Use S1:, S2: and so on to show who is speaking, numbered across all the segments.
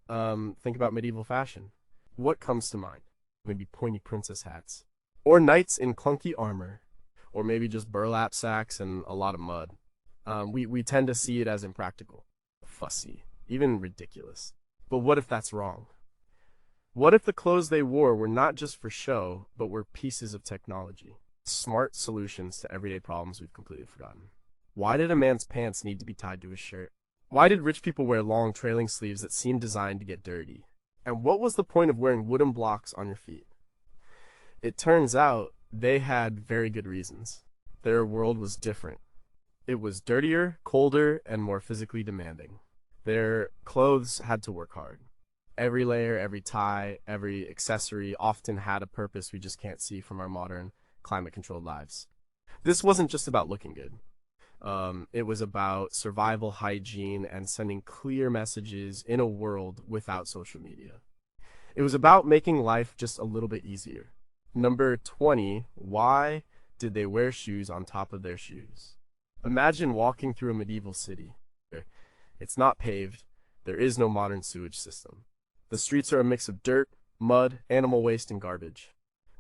S1: think about medieval fashion. What comes to mind? Maybe pointy princess hats. Or knights in clunky armor. Or maybe just burlap sacks and a lot of mud. We tend to see it as impractical, fussy, even ridiculous. But what if that's wrong? What if the clothes they wore were not just for show, but were pieces of technology? Smart solutions to everyday problems we've completely forgotten. Why did a man's pants need to be tied to his shirt? Why did rich people wear long trailing sleeves that seemed designed to get dirty? And what was the point of wearing wooden blocks on your feet? It turns out they had very good reasons. Their world was different. It was dirtier, colder, and more physically demanding. Their clothes had to work hard. Every layer, every tie, every accessory often had a purpose we just can't see from our modern, climate-controlled lives. This wasn't just about looking good. It was about survival hygiene and sending clear messages in a world without social media. It was about making life just a little bit easier. Number 20, why did they wear shoes on top of their shoes? Imagine walking through a medieval city. It's not paved. There is no modern sewage system. The streets are a mix of dirt, mud, animal waste, and garbage.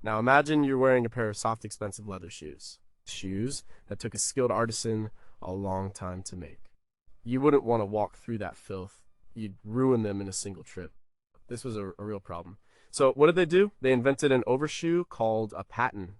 S1: Now imagine you're wearing a pair of soft, expensive leather shoes. Shoes that took a skilled artisan a long time to make. You wouldn't want to walk through that filth. You'd ruin them in a single trip. This was a real problem. So what did they do? They invented an overshoe called a patten.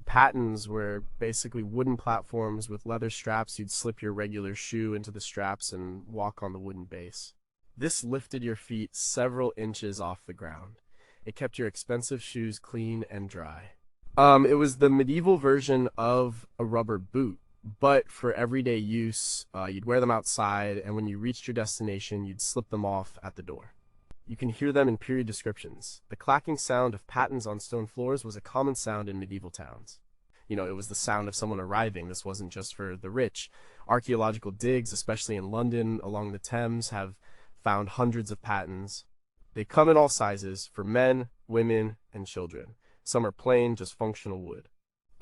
S1: Pattens were basically wooden platforms with leather straps. You'd slip your regular shoe into the straps and walk on the wooden base. This lifted your feet several inches off the ground. It kept your expensive shoes clean and dry. It was the medieval version of a rubber boot, but for everyday use, you'd wear them outside, and when you reached your destination, you'd slip them off at the door. You can hear them in period descriptions. The clacking sound of pattens on stone floors was a common sound in medieval towns. It was the sound of someone arriving. This wasn't just for the rich. Archaeological digs, especially in London along the Thames, have found hundreds of pattens. They come in all sizes for men, women, and children. Some are plain, just functional wood.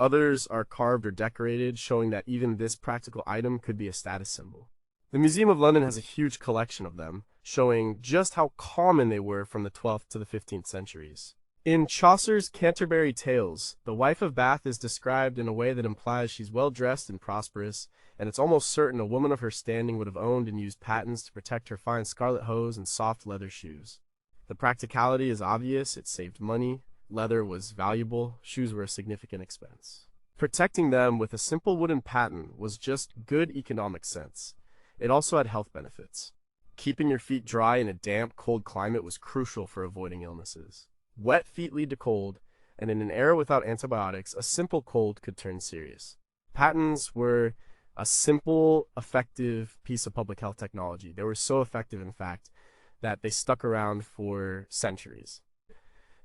S1: Others are carved or decorated, showing that even this practical item could be a status symbol. The Museum of London has a huge collection of them, showing just how common they were from the 12th to the 15th centuries. In Chaucer's Canterbury Tales, the wife of Bath is described in a way that implies she's well-dressed and prosperous, and it's almost certain a woman of her standing would have owned and used pattens to protect her fine scarlet hose and soft leather shoes. The practicality is obvious. It saved money. Leather was valuable. Shoes were a significant expense. Protecting them with a simple wooden patten was just good economic sense. It also had health benefits. Keeping your feet dry in a damp, cold climate was crucial for avoiding illnesses. Wet feet lead to cold, and in an era without antibiotics, a simple cold could turn serious. Pattens were a simple, effective piece of public health technology. They were so effective, in fact, that they stuck around for centuries.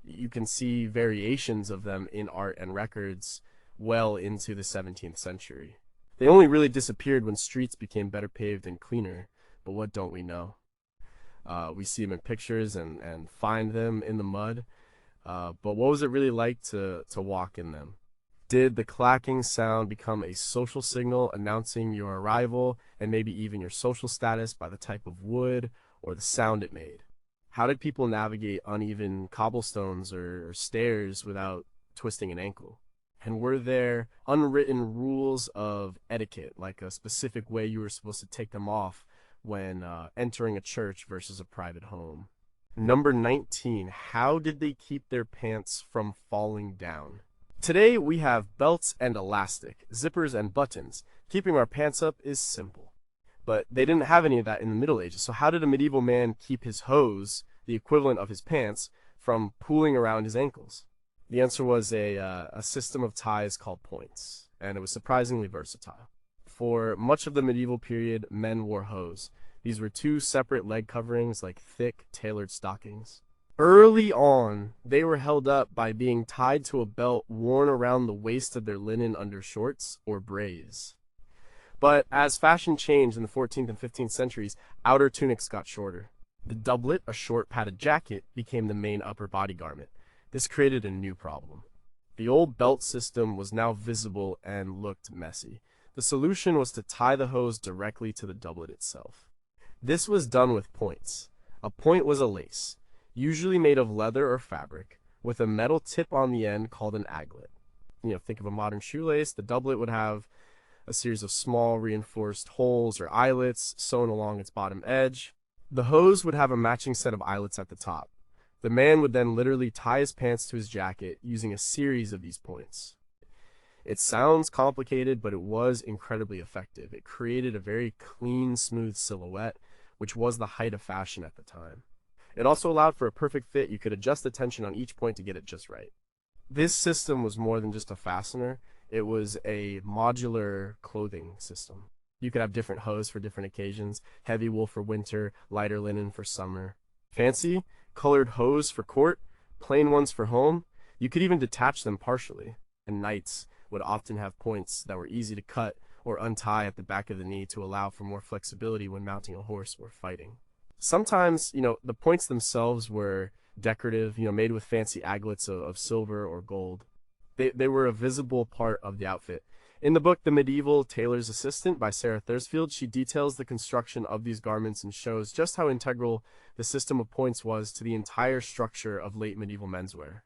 S1: You can see variations of them in art and records well into the 17th century. They only really disappeared when streets became better paved and cleaner, but what don't we know? We see them in pictures and find them in the mud, but what was it really like to walk in them? Did the clacking sound become a social signal announcing your arrival and maybe even your social status by the type of wood or the sound it made? How did people navigate uneven cobblestones or stairs without twisting an ankle? And were there unwritten rules of etiquette, like a specific way you were supposed to take them off when entering a church versus a private home? Number 19, how did they keep their pants from falling down? Today we have belts and elastic, zippers and buttons. Keeping our pants up is simple. But they didn't have any of that in the Middle Ages, so how did a medieval man keep his hose, the equivalent of his pants, from pooling around his ankles? The answer was a system of ties called points, and it was surprisingly versatile. For much of the medieval period, men wore hose. These were two separate leg coverings like thick, tailored stockings. Early on, they were held up by being tied to a belt worn around the waist of their linen undershorts or brays. But as fashion changed in the 14th and 15th centuries, outer tunics got shorter. The doublet, a short padded jacket, became the main upper body garment. This created a new problem. The old belt system was now visible and looked messy. The solution was to tie the hose directly to the doublet itself. This was done with points. A point was a lace, usually made of leather or fabric, with a metal tip on the end called an aglet. Think of a modern shoelace. The doublet would have a series of small reinforced holes or eyelets sewn along its bottom edge. The hose would have a matching set of eyelets at the top. The man would then literally tie his pants to his jacket using a series of these points. It sounds complicated, but it was incredibly effective. It created a very clean, smooth silhouette, which was the height of fashion at the time. It also allowed for a perfect fit. You could adjust the tension on each point to get it just right. This system was more than just a fastener. It was a modular clothing system. You could have different hose for different occasions, heavy wool for winter, lighter linen for summer. Fancy, colored hose for court, plain ones for home. You could even detach them partially. And knights would often have points that were easy to cut or untie at the back of the knee to allow for more flexibility when mounting a horse or fighting. Sometimes, the points themselves were decorative, made with fancy aglets of silver or gold. They were a visible part of the outfit. In the book The Medieval Tailor's Assistant by Sarah Thursfield, she details the construction of these garments and shows just how integral the system of points was to the entire structure of late medieval menswear.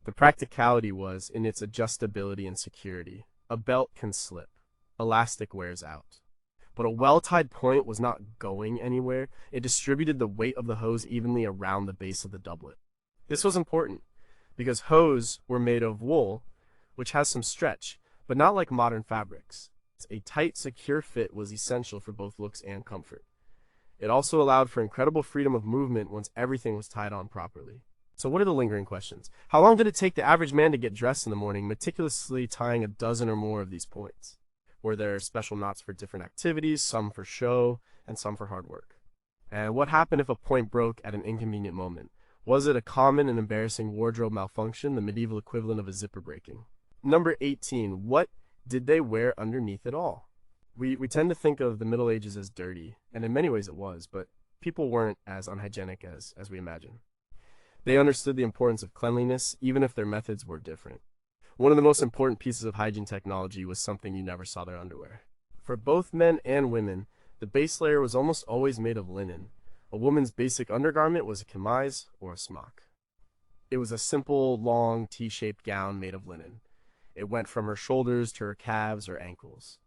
S1: The practicality was in its adjustability and security. A belt can slip. Elastic wears out. But a well-tied point was not going anywhere. It distributed the weight of the hose evenly around the base of the doublet. This was important because hose were made of wool, which has some stretch, but not like modern fabrics. A tight, secure fit was essential for both looks and comfort. It also allowed for incredible freedom of movement once everything was tied on properly. So what are the lingering questions? How long did it take the average man to get dressed in the morning, meticulously tying a dozen or more of these points? Were there special knots for different activities, some for show, and some for hard work? And what happened if a point broke at an inconvenient moment? Was it a common and embarrassing wardrobe malfunction, the medieval equivalent of a zipper breaking? Number 18, what did they wear underneath it all? We tend to think of the Middle Ages as dirty, and in many ways it was, but people weren't as unhygienic as we imagine. They understood the importance of cleanliness, even if their methods were different. One of the most important pieces of hygiene technology was something you never saw their underwear. For both men and women, the base layer was almost always made of linen. A woman's basic undergarment was a chemise or a smock. It was a simple, long, T-shaped gown made of linen. It went from her shoulders to her calves or ankles.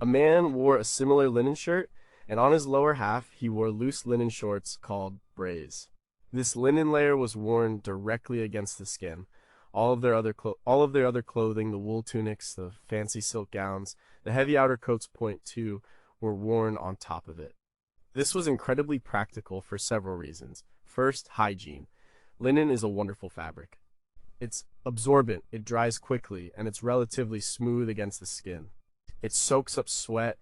S1: A man wore a similar linen shirt, and on his lower half he wore loose linen shorts called brays. This linen layer was worn directly against the skin. All of their other clothing, the wool tunics, the fancy silk gowns, the heavy outer coats point too, were worn on top of it. This was incredibly practical for several reasons. First, hygiene. Linen is a wonderful fabric. It's absorbent, it dries quickly, and it's relatively smooth against the skin. It soaks up sweat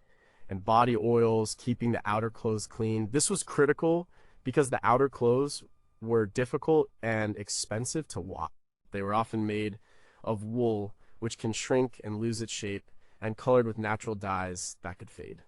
S1: and body oils, keeping the outer clothes clean. This was critical because the outer clothes were difficult and expensive to wash. They were often made of wool, which can shrink and lose its shape, and colored with natural dyes that could fade.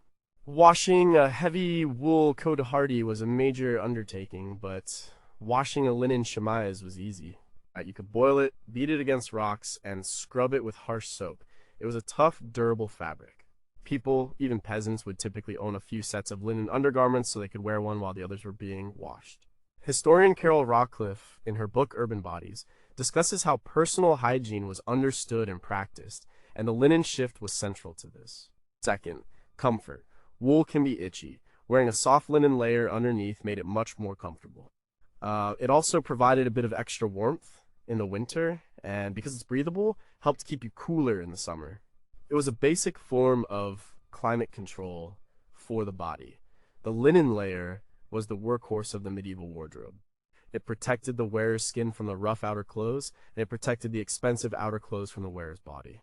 S1: Washing a heavy wool cotehardie was a major undertaking, but washing a linen chemise was easy. You could boil it, beat it against rocks, and scrub it with harsh soap. It was a tough, durable fabric. People, even peasants, would typically own a few sets of linen undergarments so they could wear one while the others were being washed. Historian Carol Rockcliffe, in her book Urban Bodies, discusses how personal hygiene was understood and practiced, and the linen shift was central to this. Second, comfort. Wool can be itchy. Wearing a soft linen layer underneath made it much more comfortable. It also provided a bit of extra warmth in the winter, and because it's breathable, helped keep you cooler in the summer. It was a basic form of climate control for the body. The linen layer was the workhorse of the medieval wardrobe. It protected the wearer's skin from the rough outer clothes, and it protected the expensive outer clothes from the wearer's body.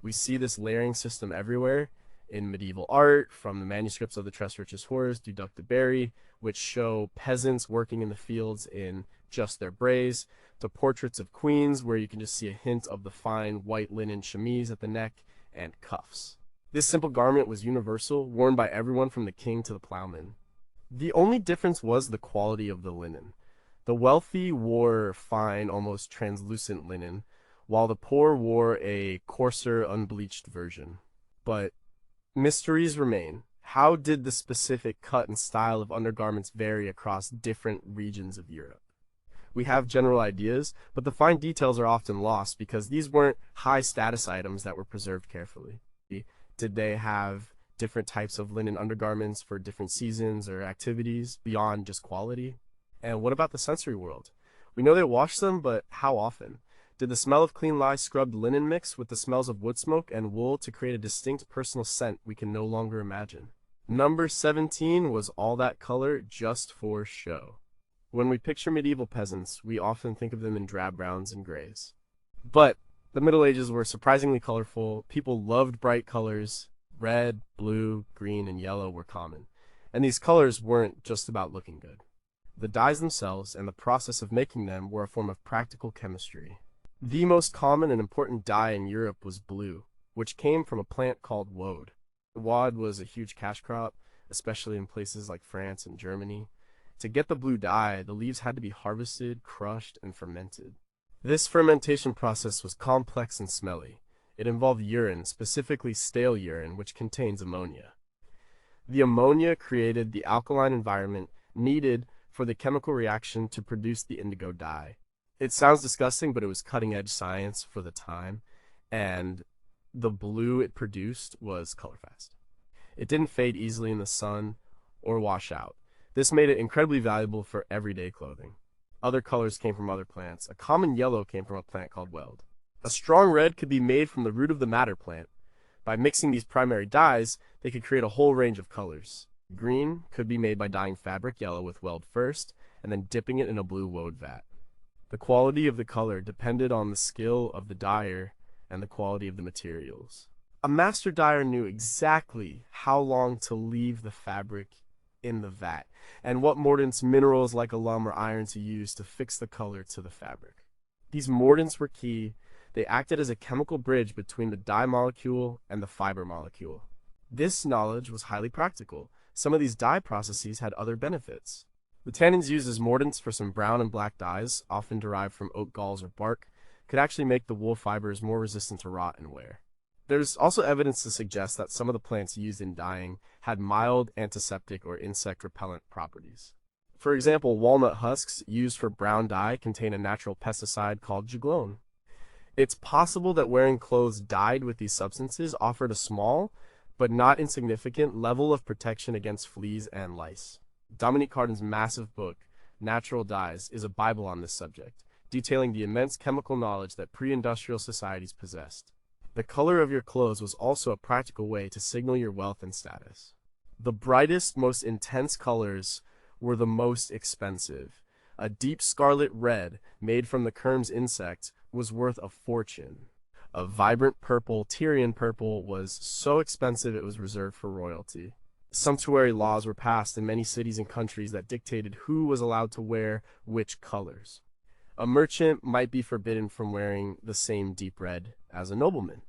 S1: We see this layering system everywhere in medieval art, from the manuscripts of the Tres Riches Horrors to Duc de Berry, which show peasants working in the fields in just their brays, to portraits of queens where you can just see a hint of the fine white linen chemise at the neck and cuffs. This simple garment was universal, worn by everyone from the king to the plowman. The only difference was the quality of the linen. The wealthy wore fine, almost translucent linen, while the poor wore a coarser, unbleached version. But mysteries remain. How did the specific cut and style of undergarments vary across different regions of Europe? We have general ideas, but the fine details are often lost because these weren't high status items that were preserved carefully. Did they have different types of linen undergarments for different seasons or activities beyond just quality? And what about the sensory world? We know they washed them, but how often? Did the smell of clean lye scrubbed linen mix with the smells of wood smoke and wool to create a distinct personal scent we can no longer imagine? Number 17 was all that color just for show. When we picture medieval peasants, we often think of them in drab browns and grays. But the Middle Ages were surprisingly colorful. People loved bright colors. Red, blue, green, and yellow were common. And these colors weren't just about looking good. The dyes themselves and the process of making them were a form of practical chemistry. The most common and important dye in Europe was blue, which came from a plant called woad. Woad was a huge cash crop, especially in places like France and Germany. To get the blue dye, the leaves had to be harvested, crushed, and fermented. This fermentation process was complex and smelly. It involved urine, specifically stale urine, which contains ammonia. The ammonia created the alkaline environment needed for the chemical reaction to produce the indigo dye. It sounds disgusting, but it was cutting-edge science for the time, and the blue it produced was color-fast. It didn't fade easily in the sun or wash out. This made it incredibly valuable for everyday clothing. Other colors came from other plants. A common yellow came from a plant called weld. A strong red could be made from the root of the madder plant. By mixing these primary dyes, they could create a whole range of colors. Green could be made by dyeing fabric yellow with weld first, and then dipping it in a blue woad vat. The quality of the color depended on the skill of the dyer and the quality of the materials. A master dyer knew exactly how long to leave the fabric in the vat, and what mordants, minerals like alum or iron to use to fix the color to the fabric. These mordants were key. They acted as a chemical bridge between the dye molecule and the fiber molecule. This knowledge was highly practical. Some of these dye processes had other benefits. The tannins used as mordants for some brown and black dyes, often derived from oak galls or bark, could actually make the wool fibers more resistant to rot and wear. There's also evidence to suggest that some of the plants used in dyeing had mild antiseptic or insect repellent properties. For example, walnut husks used for brown dye contain a natural pesticide called juglone. It's possible that wearing clothes dyed with these substances offered a small, but not insignificant, level of protection against fleas and lice. Dominique Cardin's massive book, Natural Dyes, is a Bible on this subject, detailing the immense chemical knowledge that pre-industrial societies possessed. The color of your clothes was also a practical way to signal your wealth and status. The brightest, most intense colors were the most expensive. A deep scarlet red, made from the Kermes insect, was worth a fortune. A vibrant purple, Tyrian purple, was so expensive it was reserved for royalty. Sumptuary laws were passed in many cities and countries that dictated who was allowed to wear which colors. A merchant might be forbidden from wearing the same deep red as a nobleman.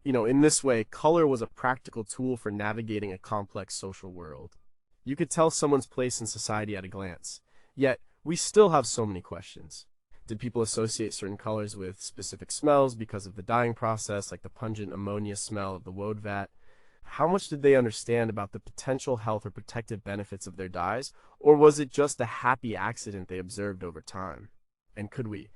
S1: In this way, color was a practical tool for navigating a complex social world. You could tell someone's place in society at a glance. Yet, we still have so many questions. Did people associate certain colors with specific smells because of the dyeing process, like the pungent ammonia smell of the woad vat? How much did they understand about the potential health or protective benefits of their dyes, or was it just a happy accident they observed over time? And could we,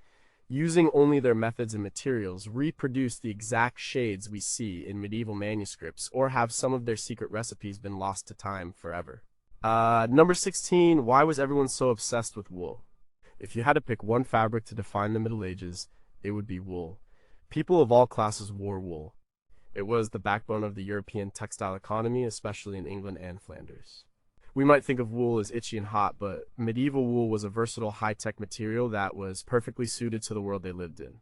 S1: using only their methods and materials, reproduce the exact shades we see in medieval manuscripts, or have some of their secret recipes been lost to time forever? Number 16, why was everyone so obsessed with wool? If you had to pick one fabric to define the Middle Ages, it would be wool. People of all classes wore wool. It was the backbone of the European textile economy, especially in England and Flanders. We might think of wool as itchy and hot, but medieval wool was a versatile high-tech material that was perfectly suited to the world they lived in.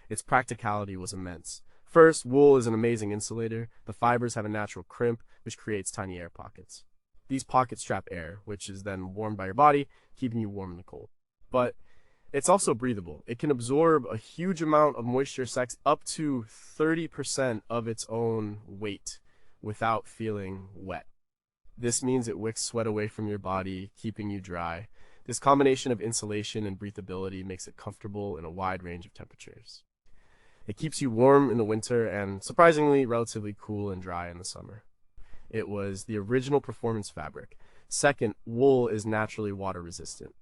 S1: Its practicality was immense. First, wool is an amazing insulator. The fibers have a natural crimp, which creates tiny air pockets. These pockets trap air, which is then warmed by your body, keeping you warm in the cold. But it's also breathable. It can absorb a huge amount of moisture, up to 30% of its own weight, without feeling wet. This means it wicks sweat away from your body, keeping you dry. This combination of insulation and breathability makes it comfortable in a wide range of temperatures. It keeps you warm in the winter and, surprisingly, relatively cool and dry in the summer. It was the original performance fabric. Second, wool is naturally water resistant.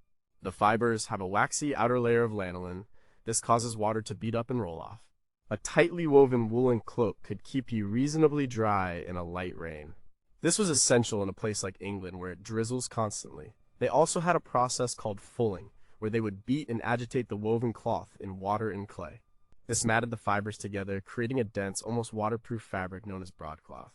S1: The fibers have a waxy outer layer of lanolin. This causes water to beat up and roll off. A tightly woven woolen cloak could keep you reasonably dry in a light rain. This was essential in a place like England where it drizzles constantly. They also had a process called fulling, where they would beat and agitate the woven cloth in water and clay. This matted the fibers together, creating a dense, almost waterproof fabric known as broadcloth.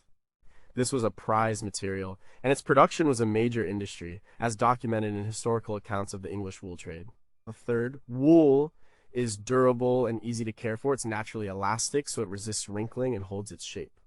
S1: This was a prized material, and its production was a major industry, as documented in historical accounts of the English wool trade. Third, wool is durable and easy to care for. It's naturally elastic, so it resists wrinkling and holds its shape.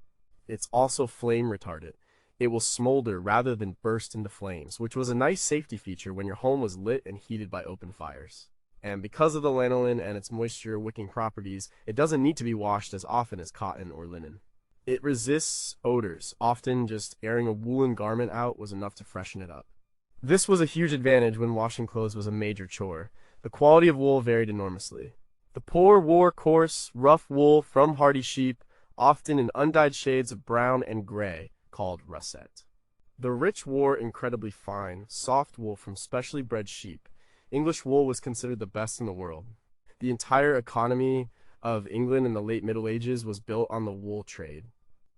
S1: It's also flame retardant. It will smolder rather than burst into flames, which was a nice safety feature when your home was lit and heated by open fires. And because of the lanolin and its moisture-wicking properties, it doesn't need to be washed as often as cotton or linen. It resists odors. Often just airing a woolen garment out was enough to freshen it up. This was a huge advantage when washing clothes was a major chore. The quality of wool varied enormously. The poor wore coarse, rough wool from hardy sheep, often in undyed shades of brown and gray, called russet. The rich wore incredibly fine, soft wool from specially bred sheep. English wool was considered the best in the world. The entire economy of England in the late Middle Ages was built on the wool trade.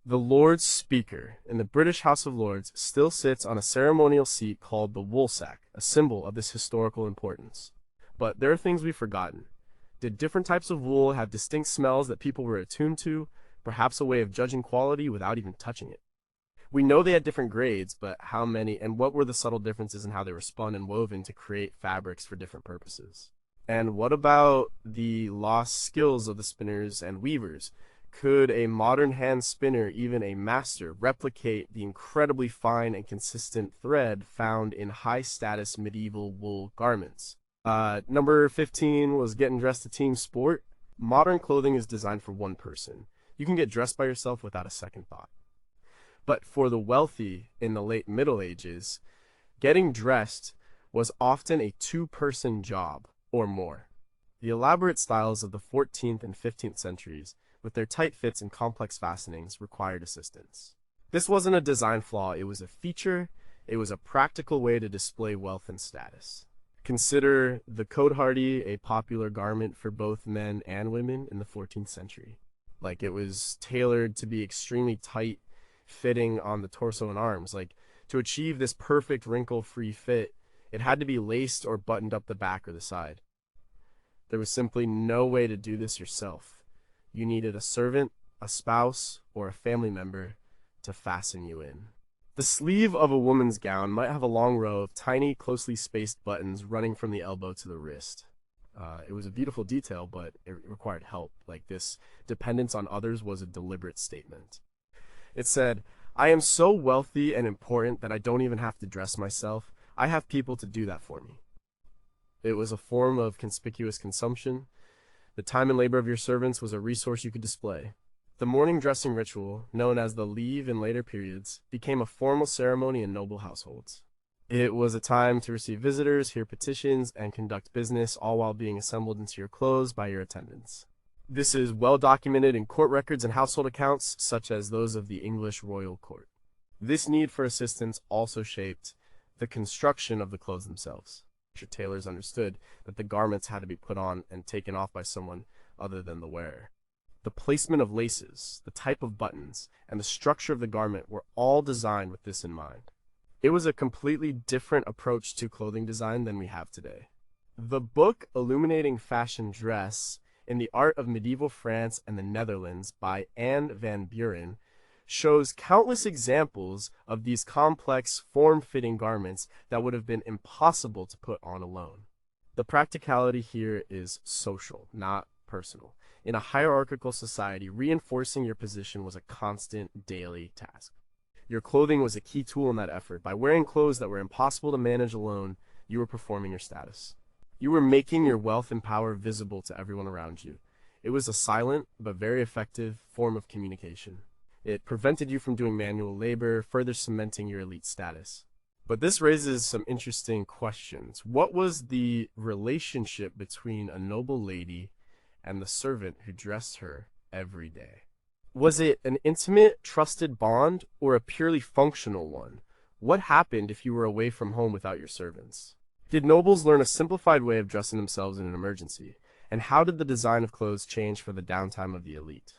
S1: The Lord's Speaker in the British House of Lords still sits on a ceremonial seat called the woolsack, a symbol of this historical importance. But there are things we've forgotten. Did different types of wool have distinct smells that people were attuned to, perhaps a way of judging quality without even touching it? We know they had different grades, but how many and what were the subtle differences in how they were spun and woven to create fabrics for different purposes? And what about the lost skills of the spinners and weavers? Could a modern hand spinner, even a master, replicate the incredibly fine and consistent thread found in high-status medieval wool garments? Number 15 was getting dressed a team sport. Modern clothing is designed for one person. You can get dressed by yourself without a second thought. But for the wealthy in the late Middle Ages, getting dressed was often a two-person job or more. The elaborate styles of the 14th and 15th centuries, with their tight fits and complex fastenings, required assistance. This wasn't a design flaw, it was a feature. It was a practical way to display wealth and status. Consider the cotehardie a popular garment for both men and women in the 14th century. Like, it was tailored to be extremely tight, fitting on the torso and arms. Like, to achieve this perfect wrinkle-free fit, it had to be laced or buttoned up the back or the side. There was simply no way to do this yourself. You needed a servant, a spouse, or a family member to fasten you in. The sleeve of a woman's gown might have a long row of tiny, closely spaced buttons running from the elbow to the wrist. It was a beautiful detail, but it required help. Like, this dependence on others was a deliberate statement. It said, "I am so wealthy and important that I don't even have to dress myself. I have people to do that for me." It was a form of conspicuous consumption. The time and labor of your servants was a resource you could display. The morning dressing ritual, known as the leave in later periods, became a formal ceremony in noble households. It was a time to receive visitors, hear petitions, and conduct business, all while being assembled into your clothes by your attendants. This is well documented in court records and household accounts, such as those of the English royal court. This need for assistance also shaped the construction of the clothes themselves. Tailors understood that the garments had to be put on and taken off by someone other than the wearer. The placement of laces, the type of buttons, and the structure of the garment were all designed with this in mind. It was a completely different approach to clothing design than we have today. The book Illuminating Fashion Dress in the Art of Medieval France and the Netherlands by Anne van Buren shows countless examples of these complex, form-fitting garments that would have been impossible to put on alone. The practicality here is social, not personal. In a hierarchical society, reinforcing your position was a constant daily task. Your clothing was a key tool in that effort. By wearing clothes that were impossible to manage alone, you were performing your status. You were making your wealth and power visible to everyone around you. It was a silent, but very effective form of communication. It prevented you from doing manual labor, further cementing your elite status. But this raises some interesting questions. What was the relationship between a noble lady and the servant who dressed her every day? Was it an intimate, trusted bond or a purely functional one? What happened if you were away from home without your servants? Did nobles learn a simplified way of dressing themselves in an emergency? And how did the design of clothes change for the downtime of the elite?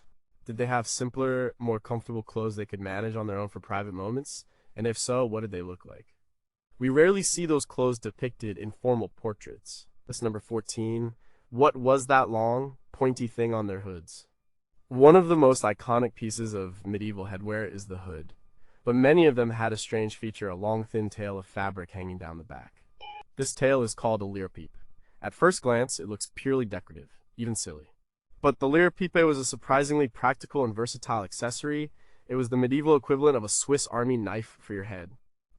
S1: Did they have simpler, more comfortable clothes they could manage on their own for private moments? And if so, what did they look like? We rarely see those clothes depicted in formal portraits. That's number 14. What was that long, pointy thing on their hoods? One of the most iconic pieces of medieval headwear is the hood, but many of them had a strange feature, a long thin tail of fabric hanging down the back. This tail is called a leerpipe. At first glance, it looks purely decorative, even silly. But the leerpipe was a surprisingly practical and versatile accessory. It was the medieval equivalent of a Swiss army knife for your head.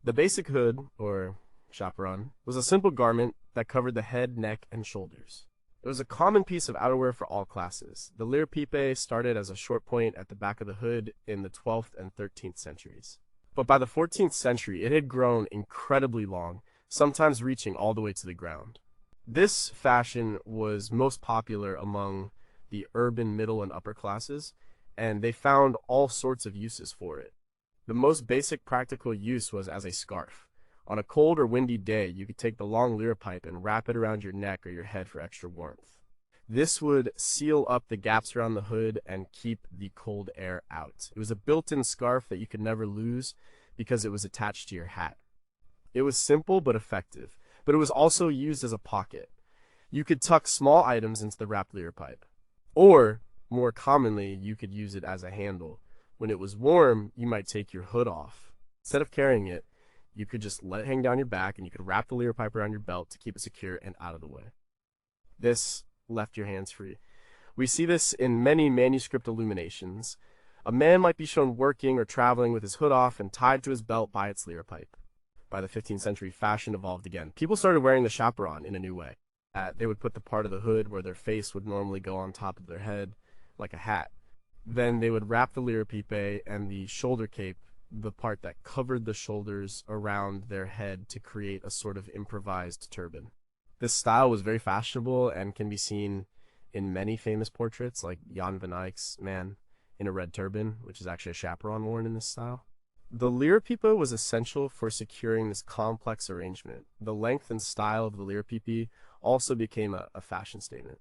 S1: The basic hood, or chaperon, was a simple garment that covered the head, neck, and shoulders. It was a common piece of outerwear for all classes. The leerpipe started as a short point at the back of the hood in the 12th and 13th centuries. But by the 14th century, it had grown incredibly long, sometimes reaching all the way to the ground. This fashion was most popular among the urban middle and upper classes, and they found all sorts of uses for it. The most basic practical use was as a scarf. On a cold or windy day, you could take the long leerpipe and wrap it around your neck or your head for extra warmth. This would seal up the gaps around the hood and keep the cold air out. It was a built-in scarf that you could never lose because it was attached to your hat. It was simple but effective, but it was also used as a pocket. You could tuck small items into the wrapped leerpipe. Or, more commonly, you could use it as a handle. When it was warm, you might take your hood off. Instead of carrying it, you could just let it hang down your back and you could wrap the leerpipe around your belt to keep it secure and out of the way. This left your hands free. We see this in many manuscript illuminations. A man might be shown working or traveling with his hood off and tied to his belt by its leerpipe. By the 15th century, fashion evolved again. People started wearing the chaperon in a new way. They would put the part of the hood where their face would normally go on top of their head, like a hat. Then they would wrap the leerpipe and the shoulder cape, the part that covered the shoulders, around their head to create a sort of improvised turban. This style was very fashionable and can be seen in many famous portraits, like Jan van Eyck's man in a red turban, which is actually a chaperon worn in this style. The leerpipe was essential for securing this complex arrangement. The length and style of the leerpipe also became a fashion statement.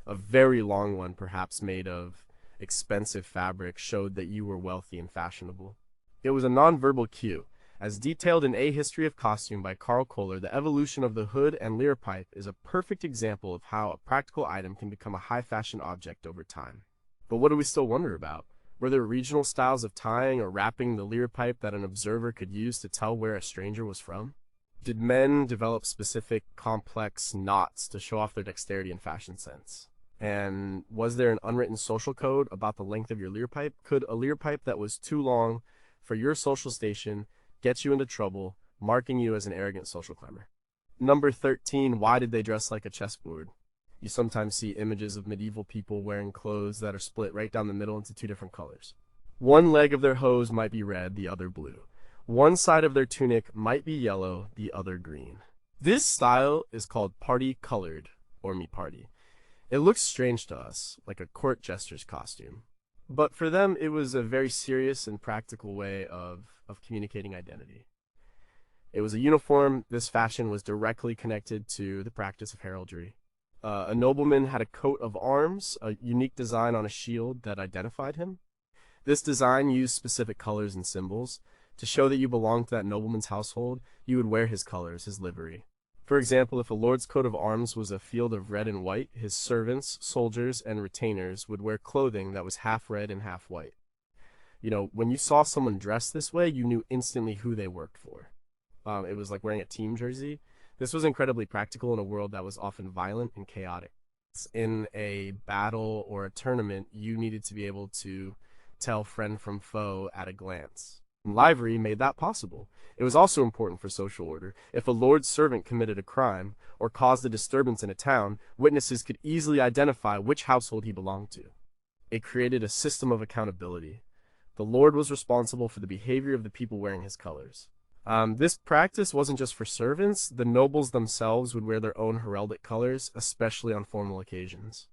S1: A very long one, perhaps made of expensive fabric, showed that you were wealthy and fashionable. It was a nonverbal cue. As detailed in A History of Costume by Carl Kohler, the evolution of the hood and leerpipe is a perfect example of how a practical item can become a high-fashion object over time. But what do we still wonder about? Were there regional styles of tying or wrapping the leerpipe that an observer could use to tell where a stranger was from? Did men develop specific, complex knots to show off their dexterity and fashion sense? And was there an unwritten social code about the length of your leerpipe? Could a leerpipe that was too long for your social station get you into trouble, marking you as an arrogant social climber? Number 13, why did they dress like a chessboard? You sometimes see images of medieval people wearing clothes that are split right down the middle into two different colors. One leg of their hose might be red, the other blue. One side of their tunic might be yellow, the other green. This style is called party-colored, or mi-party. It looks strange to us, like a court jester's costume. But for them, it was a very serious and practical way of communicating identity. It was a uniform. This fashion was directly connected to the practice of heraldry. A nobleman had a coat of arms, a unique design on a shield that identified him. This design used specific colors and symbols. To show that you belonged to that nobleman's household, you would wear his colors, his livery. For example, if a lord's coat of arms was a field of red and white, his servants, soldiers, and retainers would wear clothing that was half red and half white. You know, when you saw someone dressed this way, you knew instantly who they worked for. It was like wearing a team jersey. This was incredibly practical in a world that was often violent and chaotic. In a battle or a tournament, you needed to be able to tell friend from foe at a glance. Livery made that possible. It was also important for social order. If a lord's servant committed a crime or caused a disturbance in a town, witnesses could easily identify which household he belonged to. It created a system of accountability. The lord was responsible for the behavior of the people wearing his colors. This practice wasn't just for servants. The nobles themselves would wear their own heraldic colors, especially on formal occasions.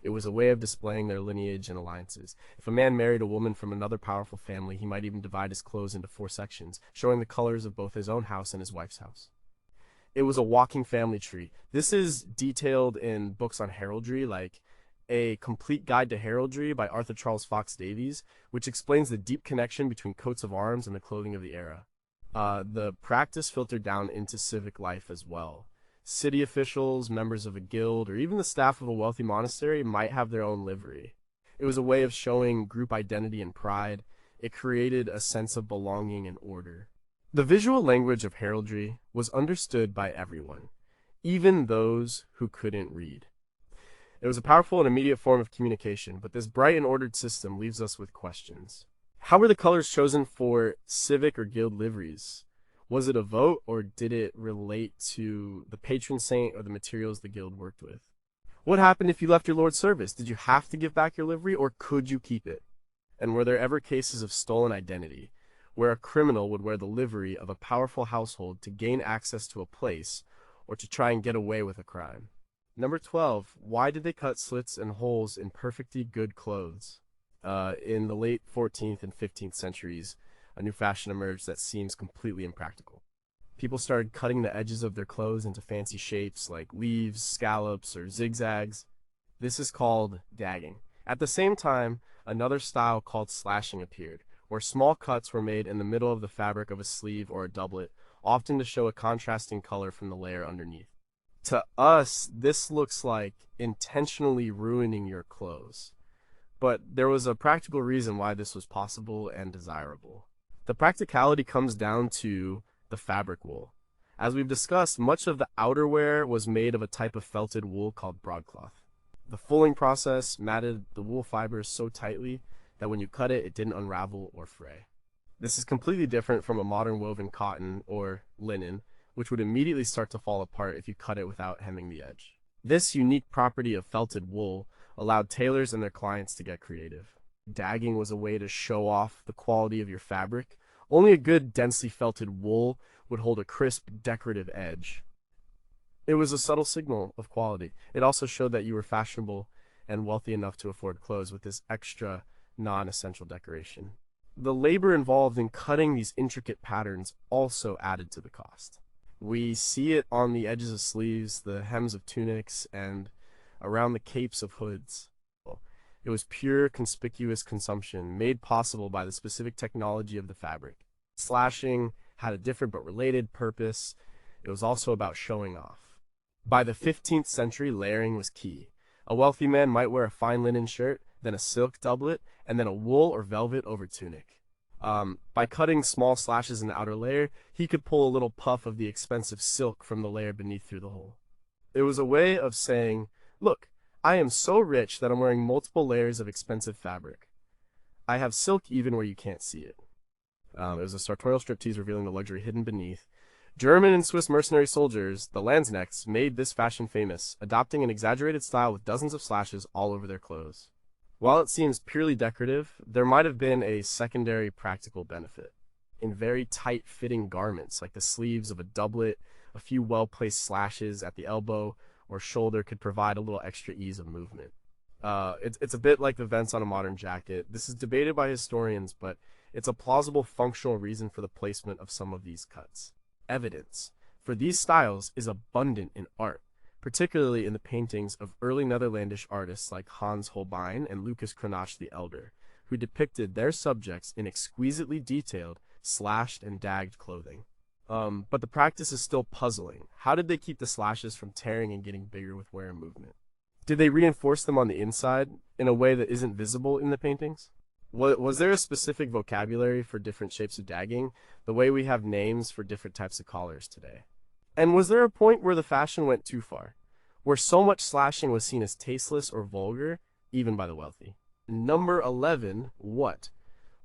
S1: It was a way of displaying their lineage and alliances. If a man married a woman from another powerful family, he might even divide his clothes into 4 sections, showing the colors of both his own house and his wife's house. It was a walking family tree. This is detailed in books on heraldry, like A Complete Guide to Heraldry by Arthur Charles Fox Davies, which explains the deep connection between coats of arms and the clothing of the era. The practice filtered down into civic life as well. City officials, members of a guild, or even the staff of a wealthy monastery might have their own livery. It was a way of showing group identity and pride. It created a sense of belonging and order. The visual language of heraldry was understood by everyone, even those who couldn't read. It was a powerful and immediate form of communication, but this bright and ordered system leaves us with questions. How were the colors chosen for civic or guild liveries? Was it a vote, or did it relate to the patron saint or the materials the guild worked with? What happened if you left your lord's service? Did you have to give back your livery, or could you keep it? And were there ever cases of stolen identity, where a criminal would wear the livery of a powerful household to gain access to a place, or to try and get away with a crime? Number 12, why did they cut slits and holes in perfectly good clothes? In the late 14th and 15th centuries, a new fashion emerged that seems completely impractical. People started cutting the edges of their clothes into fancy shapes like leaves, scallops, or zigzags. This is called dagging. At the same time, another style called slashing appeared, where small cuts were made in the middle of the fabric of a sleeve or a doublet, often to show a contrasting color from the layer underneath. To us, this looks like intentionally ruining your clothes. But there was a practical reason why this was possible and desirable. The practicality comes down to the fabric wool. As we've discussed, much of the outerwear was made of a type of felted wool called broadcloth. The fulling process matted the wool fibers so tightly that when you cut it, it didn't unravel or fray. This is completely different from a modern woven cotton or linen, which would immediately start to fall apart if you cut it without hemming the edge. This unique property of felted wool allowed tailors and their clients to get creative. Dagging was a way to show off the quality of your fabric. Only a good, densely felted wool would hold a crisp, decorative edge. It was a subtle signal of quality. It also showed that you were fashionable and wealthy enough to afford clothes with this extra, non-essential decoration. The labor involved in cutting these intricate patterns also added to the cost. We see it on the edges of sleeves, the hems of tunics, and around the capes of hoods. It was pure, conspicuous consumption, made possible by the specific technology of the fabric. Slashing had a different but related purpose. It was also about showing off. By the 15th century, layering was key. A wealthy man might wear a fine linen shirt, then a silk doublet, and then a wool or velvet over tunic. By cutting small slashes in the outer layer, he could pull a little puff of the expensive silk from the layer beneath through the hole. It was a way of saying, look, I am so rich that I'm wearing multiple layers of expensive fabric. I have silk even where you can't see it. It was a sartorial striptease revealing the luxury hidden beneath. German and Swiss mercenary soldiers, the Landsknechts, made this fashion famous, adopting an exaggerated style with dozens of slashes all over their clothes. While it seems purely decorative, there might have been a secondary practical benefit. In very tight-fitting garments, like the sleeves of a doublet, a few well-placed slashes at the elbow or shoulder could provide a little extra ease of movement. It's a bit like the vents on a modern jacket. This is debated by historians, but it's a plausible functional reason for the placement of some of these cuts. Evidence for these styles is abundant in art, particularly in the paintings of early Netherlandish artists like Hans Holbein and Lucas Cranach the Elder, who depicted their subjects in exquisitely detailed, slashed and dagged clothing. But the practice is still puzzling. How did they keep the slashes from tearing and getting bigger with wear and movement? Did they reinforce them on the inside in a way that isn't visible in the paintings? Was there a specific vocabulary for different shapes of dagging, the way we have names for different types of collars today? And was there a point where the fashion went too far, where so much slashing was seen as tasteless or vulgar, even by the wealthy? Number 11, what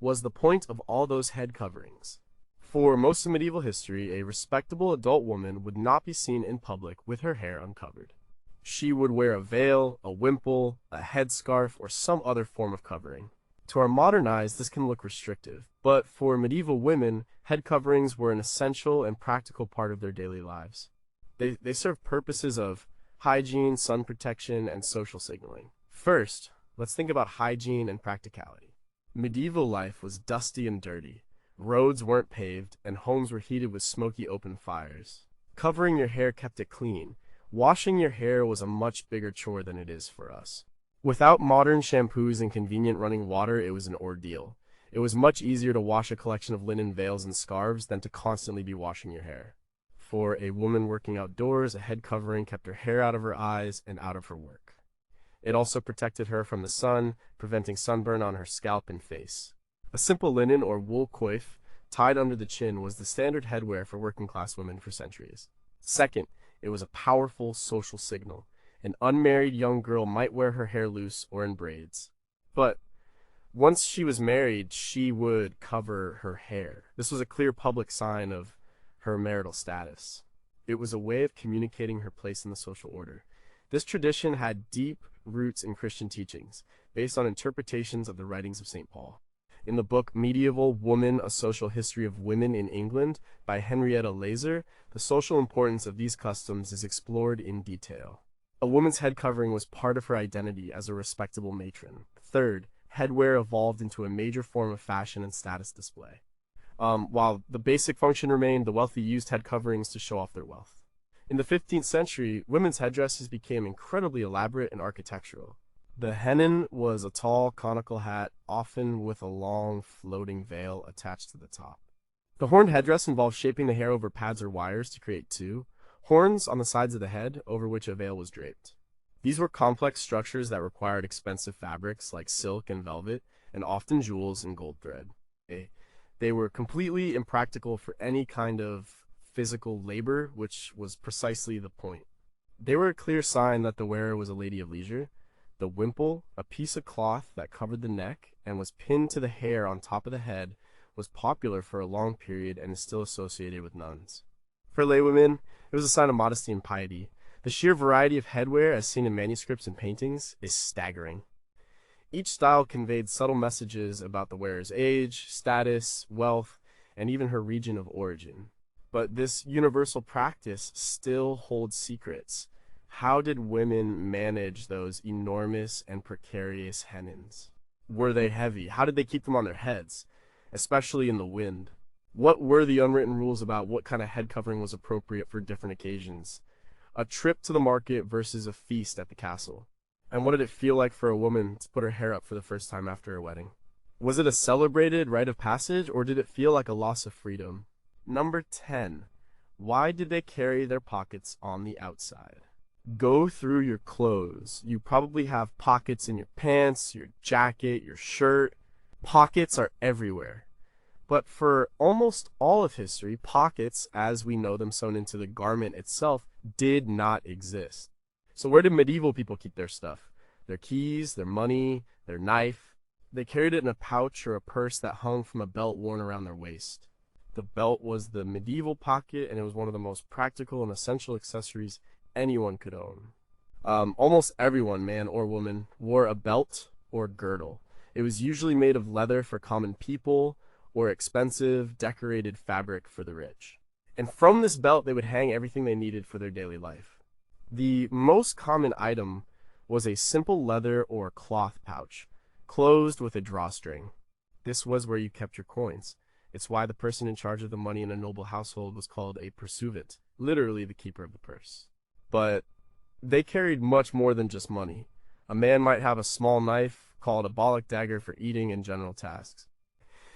S1: was the point of all those head coverings? For most of medieval history, a respectable adult woman would not be seen in public with her hair uncovered. She would wear a veil, a wimple, a headscarf, or some other form of covering. To our modern eyes, this can look restrictive, but for medieval women, head coverings were an essential and practical part of their daily lives. They served purposes of hygiene, sun protection, and social signaling. First, let's think about hygiene and practicality. Medieval life was dusty and dirty. Roads weren't paved, and homes were heated with smoky open fires. Covering your hair kept it clean. Washing your hair was a much bigger chore than it is for us. Without modern shampoos and convenient running water, it was an ordeal. It was much easier to wash a collection of linen veils and scarves than to constantly be washing your hair. For a woman working outdoors, a head covering kept her hair out of her eyes and out of her work. It also protected her from the sun, preventing sunburn on her scalp and face. A simple linen or wool coif tied under the chin was the standard headwear for working-class women for centuries. Second, it was a powerful social signal. An unmarried young girl might wear her hair loose or in braids. But once she was married, she would cover her hair. This was a clear public sign of her marital status. It was a way of communicating her place in the social order. This tradition had deep roots in Christian teachings, based on interpretations of the writings of St. Paul. In the book Medieval Woman, A Social History of Women in England by Henrietta Leyser, the social importance of these customs is explored in detail. A woman's head covering was part of her identity as a respectable matron. Third, headwear evolved into a major form of fashion and status display. While the basic function remained, the wealthy used head coverings to show off their wealth. In the 15th century, women's headdresses became incredibly elaborate and architectural. The hennin was a tall, conical hat, often with a long, floating veil attached to the top. The horned headdress involved shaping the hair over pads or wires to create two horns on the sides of the head, over which a veil was draped. These were complex structures that required expensive fabrics like silk and velvet, and often jewels and gold thread. They were completely impractical for any kind of physical labor, which was precisely the point. They were a clear sign that the wearer was a lady of leisure. The wimple, a piece of cloth that covered the neck and was pinned to the hair on top of the head, was popular for a long period and is still associated with nuns. For laywomen, it was a sign of modesty and piety. The sheer variety of headwear, as seen in manuscripts and paintings, is staggering. Each style conveyed subtle messages about the wearer's age, status, wealth, and even her region of origin. But this universal practice still holds secrets. How did women manage those enormous and precarious hennins? Were they heavy? How did they keep them on their heads, especially in the wind? What were the unwritten rules about what kind of head covering was appropriate for different occasions? A trip to the market versus a feast at the castle. And what did it feel like for a woman to put her hair up for the first time after a wedding? Was it a celebrated rite of passage, or did it feel like a loss of freedom? Number 10. Why did they carry their pockets on the outside? Go through your clothes. You probably have pockets in your pants, your jacket, your shirt. Pockets are everywhere. But for almost all of history, pockets, as we know them sewn into the garment itself, did not exist. So where did medieval people keep their stuff? Their keys, their money, their knife? They carried it in a pouch or a purse that hung from a belt worn around their waist. The belt was the medieval pocket, and it was one of the most practical and essential accessories anyone could own. Almost everyone, man or woman, wore a belt or girdle. It was usually made of leather for common people or expensive, decorated fabric for the rich. And from this belt, they would hang everything they needed for their daily life. The most common item was a simple leather or cloth pouch, closed with a drawstring. This was where you kept your coins. It's why the person in charge of the money in a noble household was called a pursuivant, literally the keeper of the purse. But they carried much more than just money. A man might have a small knife called a bollock dagger for eating and general tasks.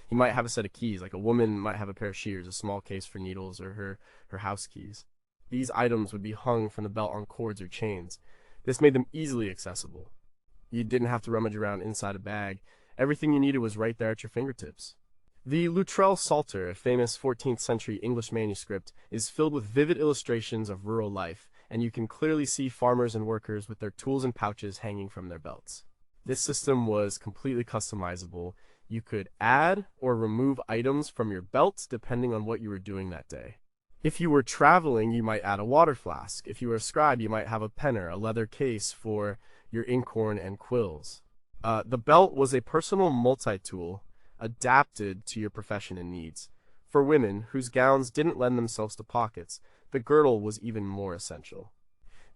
S1: He might have a set of keys, like a woman might have a pair of shears, a small case for needles, or her house keys. These items would be hung from the belt on cords or chains. This made them easily accessible. You didn't have to rummage around inside a bag. Everything you needed was right there at your fingertips. The Loutrell Psalter, a famous 14th century English manuscript, is filled with vivid illustrations of rural life, and you can clearly see farmers and workers with their tools and pouches hanging from their belts. This system was completely customizable. You could add or remove items from your belt depending on what you were doing that day. If you were traveling, you might add a water flask. If you were a scribe, you might have a penner, a leather case for your inkhorn and quills. The belt was a personal multi-tool adapted to your profession and needs. For women, whose gowns didn't lend themselves to pockets, the girdle was even more essential.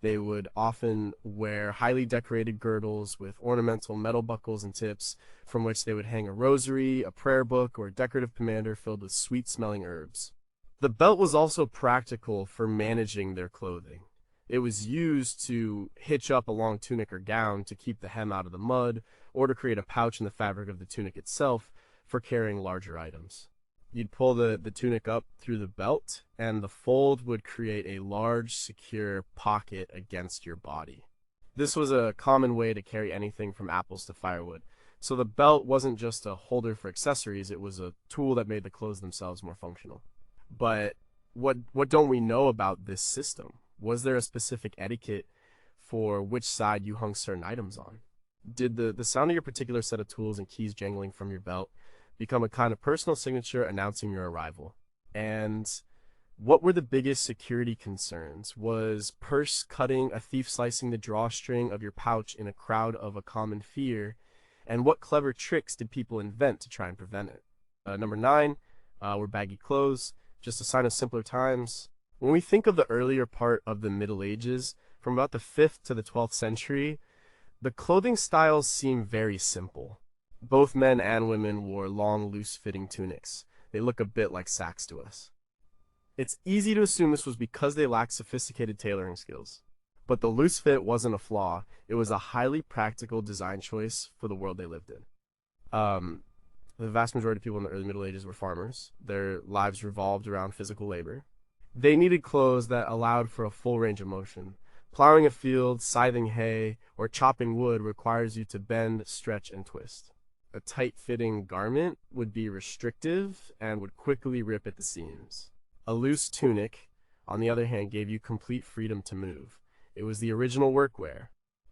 S1: They would often wear highly decorated girdles with ornamental metal buckles and tips, from which they would hang a rosary, a prayer book, or a decorative pomander filled with sweet-smelling herbs. The belt was also practical for managing their clothing. It was used to hitch up a long tunic or gown to keep the hem out of the mud, or to create a pouch in the fabric of the tunic itself for carrying larger items. You'd pull the tunic up through the belt, and the fold would create a large, secure pocket against your body. This was a common way to carry anything from apples to firewood. So the belt wasn't just a holder for accessories, it was a tool that made the clothes themselves more functional. But what don't we know about this system? Was there a specific etiquette for which side you hung certain items on? Did the sound of your particular set of tools and keys jangling from your belt become a kind of personal signature announcing your arrival? And what were the biggest security concerns? Was purse cutting, a thief slicing the drawstring of your pouch in a crowd of a common fear? And what clever tricks did people invent to try and prevent it? Number 9 were baggy clothes, just a sign of simpler times. When we think of the earlier part of the Middle Ages, from about the 5th to the 12th century, the clothing styles seem very simple. Both men and women wore long, loose-fitting tunics. They look a bit like sacks to us. It's easy to assume this was because they lacked sophisticated tailoring skills. But the loose fit wasn't a flaw. It was a highly practical design choice for the world they lived in. The vast majority of people in the early Middle Ages were farmers. Their lives revolved around physical labor. They needed clothes that allowed for a full range of motion. Plowing a field, scything hay, or chopping wood requires you to bend, stretch, and twist. A tight-fitting garment would be restrictive and would quickly rip at the seams. A loose tunic, on the other hand, gave you complete freedom to move. It was the original workwear.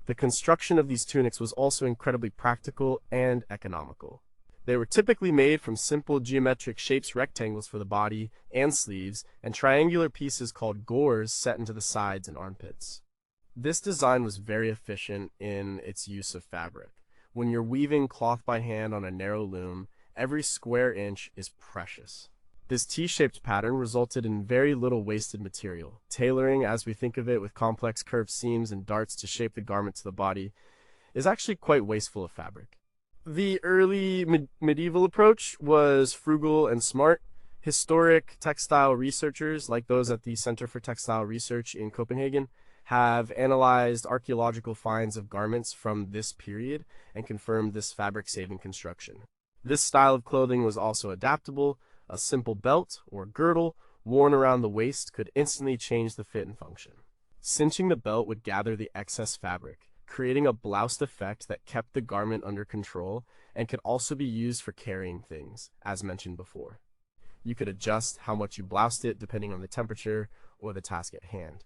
S1: The construction of these tunics was also incredibly practical and economical. They were typically made from simple geometric shapes, rectangles for the body and sleeves, and triangular pieces called gores set into the sides and armpits. This design was very efficient in its use of fabric. When you're weaving cloth by hand on a narrow loom, every square inch is precious. This T-shaped pattern resulted in very little wasted material. Tailoring, as we think of it, with complex curved seams and darts to shape the garment to the body, is actually quite wasteful of fabric. The early medieval approach was frugal and smart. Historic textile researchers, like those at the Center for Textile Research in Copenhagen, have analyzed archaeological finds of garments from this period and confirmed this fabric-saving construction. This style of clothing was also adaptable. A simple belt or girdle worn around the waist could instantly change the fit and function. Cinching the belt would gather the excess fabric, creating a bloused effect that kept the garment under control and could also be used for carrying things, as mentioned before. You could adjust how much you bloused it depending on the temperature or the task at hand.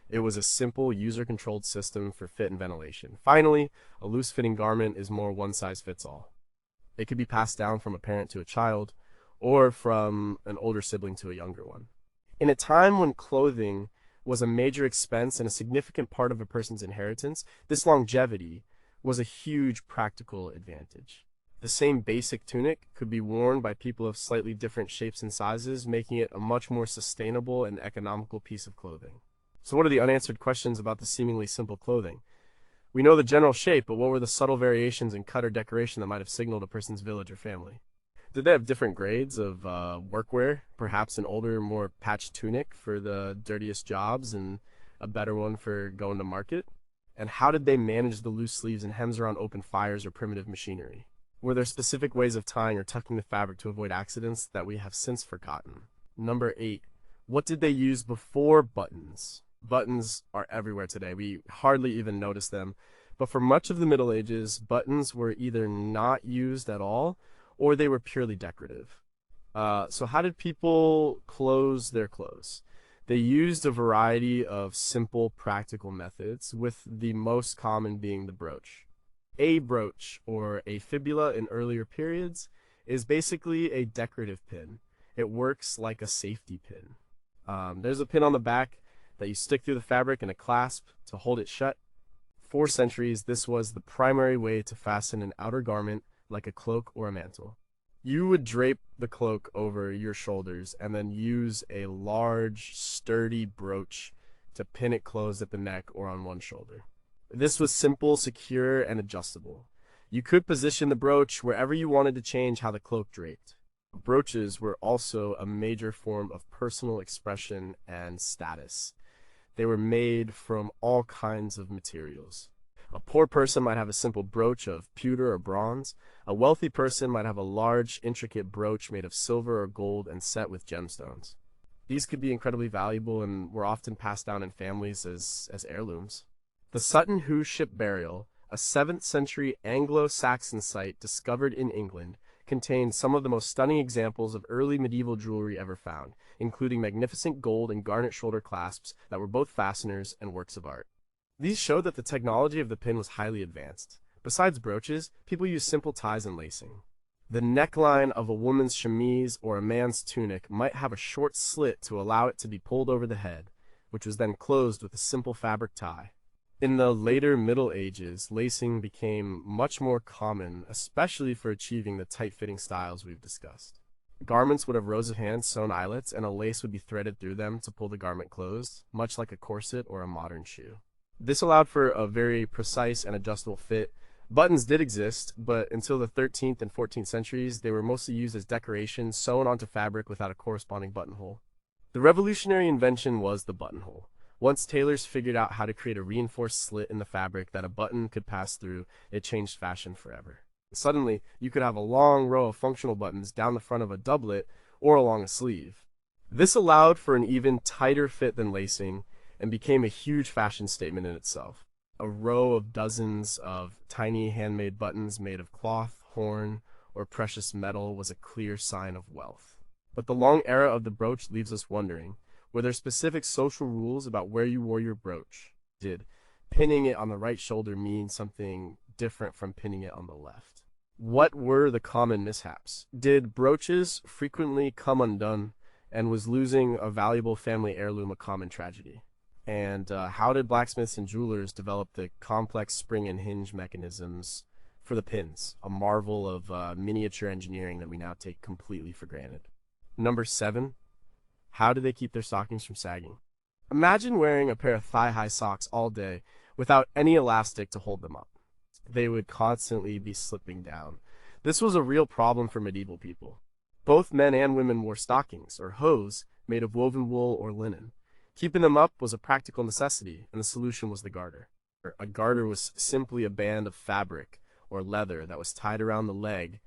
S1: It was a simple, user-controlled system for fit and ventilation. Finally, a loose-fitting garment is more one-size-fits-all. It could be passed down from a parent to a child, or from an older sibling to a younger one. In a time when clothing was a major expense and a significant part of a person's inheritance, this longevity was a huge practical advantage. The same basic tunic could be worn by people of slightly different shapes and sizes, making it a much more sustainable and economical piece of clothing. So what are the unanswered questions about the seemingly simple clothing? We know the general shape, but what were the subtle variations in cut or decoration that might have signaled a person's village or family? Did they have different grades of workwear? Perhaps an older, more patched tunic for the dirtiest jobs and a better one for going to market? And how did they manage the loose sleeves and hems around open fires or primitive machinery? Were there specific ways of tying or tucking the fabric to avoid accidents that we have since forgotten? Number 8, what did they use before buttons? Buttons are everywhere today. We hardly even notice them. But for much of the Middle Ages, buttons were either not used at all or they were purely decorative. So how did people close their clothes? They used a variety of simple, practical methods, with the most common being the brooch. A brooch, or a fibula in earlier periods, is basically a decorative pin. It works like a safety pin. There's a pin on the back that you stick through the fabric and a clasp to hold it shut. For centuries, this was the primary way to fasten an outer garment like a cloak or a mantle. You would drape the cloak over your shoulders and then use a large, sturdy brooch to pin it closed at the neck or on one shoulder. This was simple, secure, and adjustable. You could position the brooch wherever you wanted to change how the cloak draped. Brooches were also a major form of personal expression and status. They were made from all kinds of materials. A poor person might have a simple brooch of pewter or bronze. A wealthy person might have a large, intricate brooch made of silver or gold and set with gemstones. These could be incredibly valuable and were often passed down in families as heirlooms. The Sutton Hoo Ship Burial, a 7th century Anglo-Saxon site discovered in England, contains some of the most stunning examples of early medieval jewelry ever found, including magnificent gold and garnet shoulder clasps that were both fasteners and works of art. These showed that the technology of the pin was highly advanced. Besides brooches, people used simple ties and lacing. The neckline of a woman's chemise or a man's tunic might have a short slit to allow it to be pulled over the head, which was then closed with a simple fabric tie. In the later Middle Ages, lacing became much more common, especially for achieving the tight-fitting styles we've discussed. Garments would have rows of hand-sewn eyelets, and a lace would be threaded through them to pull the garment closed, much like a corset or a modern shoe. This allowed for a very precise and adjustable fit. Buttons did exist, but until the 13th and 14th centuries, they were mostly used as decoration sewn onto fabric without a corresponding buttonhole. The revolutionary invention was the buttonhole. Once tailors figured out how to create a reinforced slit in the fabric that a button could pass through, it changed fashion forever. Suddenly, you could have a long row of functional buttons down the front of a doublet or along a sleeve. This allowed for an even tighter fit than lacing and became a huge fashion statement in itself. A row of dozens of tiny handmade buttons made of cloth, horn, or precious metal was a clear sign of wealth. But the long era of the brooch leaves us wondering, were there specific social rules about where you wore your brooch? Did pinning it on the right shoulder mean something different from pinning it on the left? What were the common mishaps? Did brooches frequently come undone, and was losing a valuable family heirloom a common tragedy? And how did blacksmiths and jewelers develop the complex spring and hinge mechanisms for the pins, a marvel of miniature engineering that we now take completely for granted? Number 7. How do they keep their stockings from sagging? Imagine wearing a pair of thigh-high socks all day without any elastic to hold them up. They would constantly be slipping down. This was a real problem for medieval people. Both men and women wore stockings, or hose, made of woven wool or linen. Keeping them up was a practical necessity, and the solution was the garter. A garter was simply a band of fabric or leather that was tied around the leg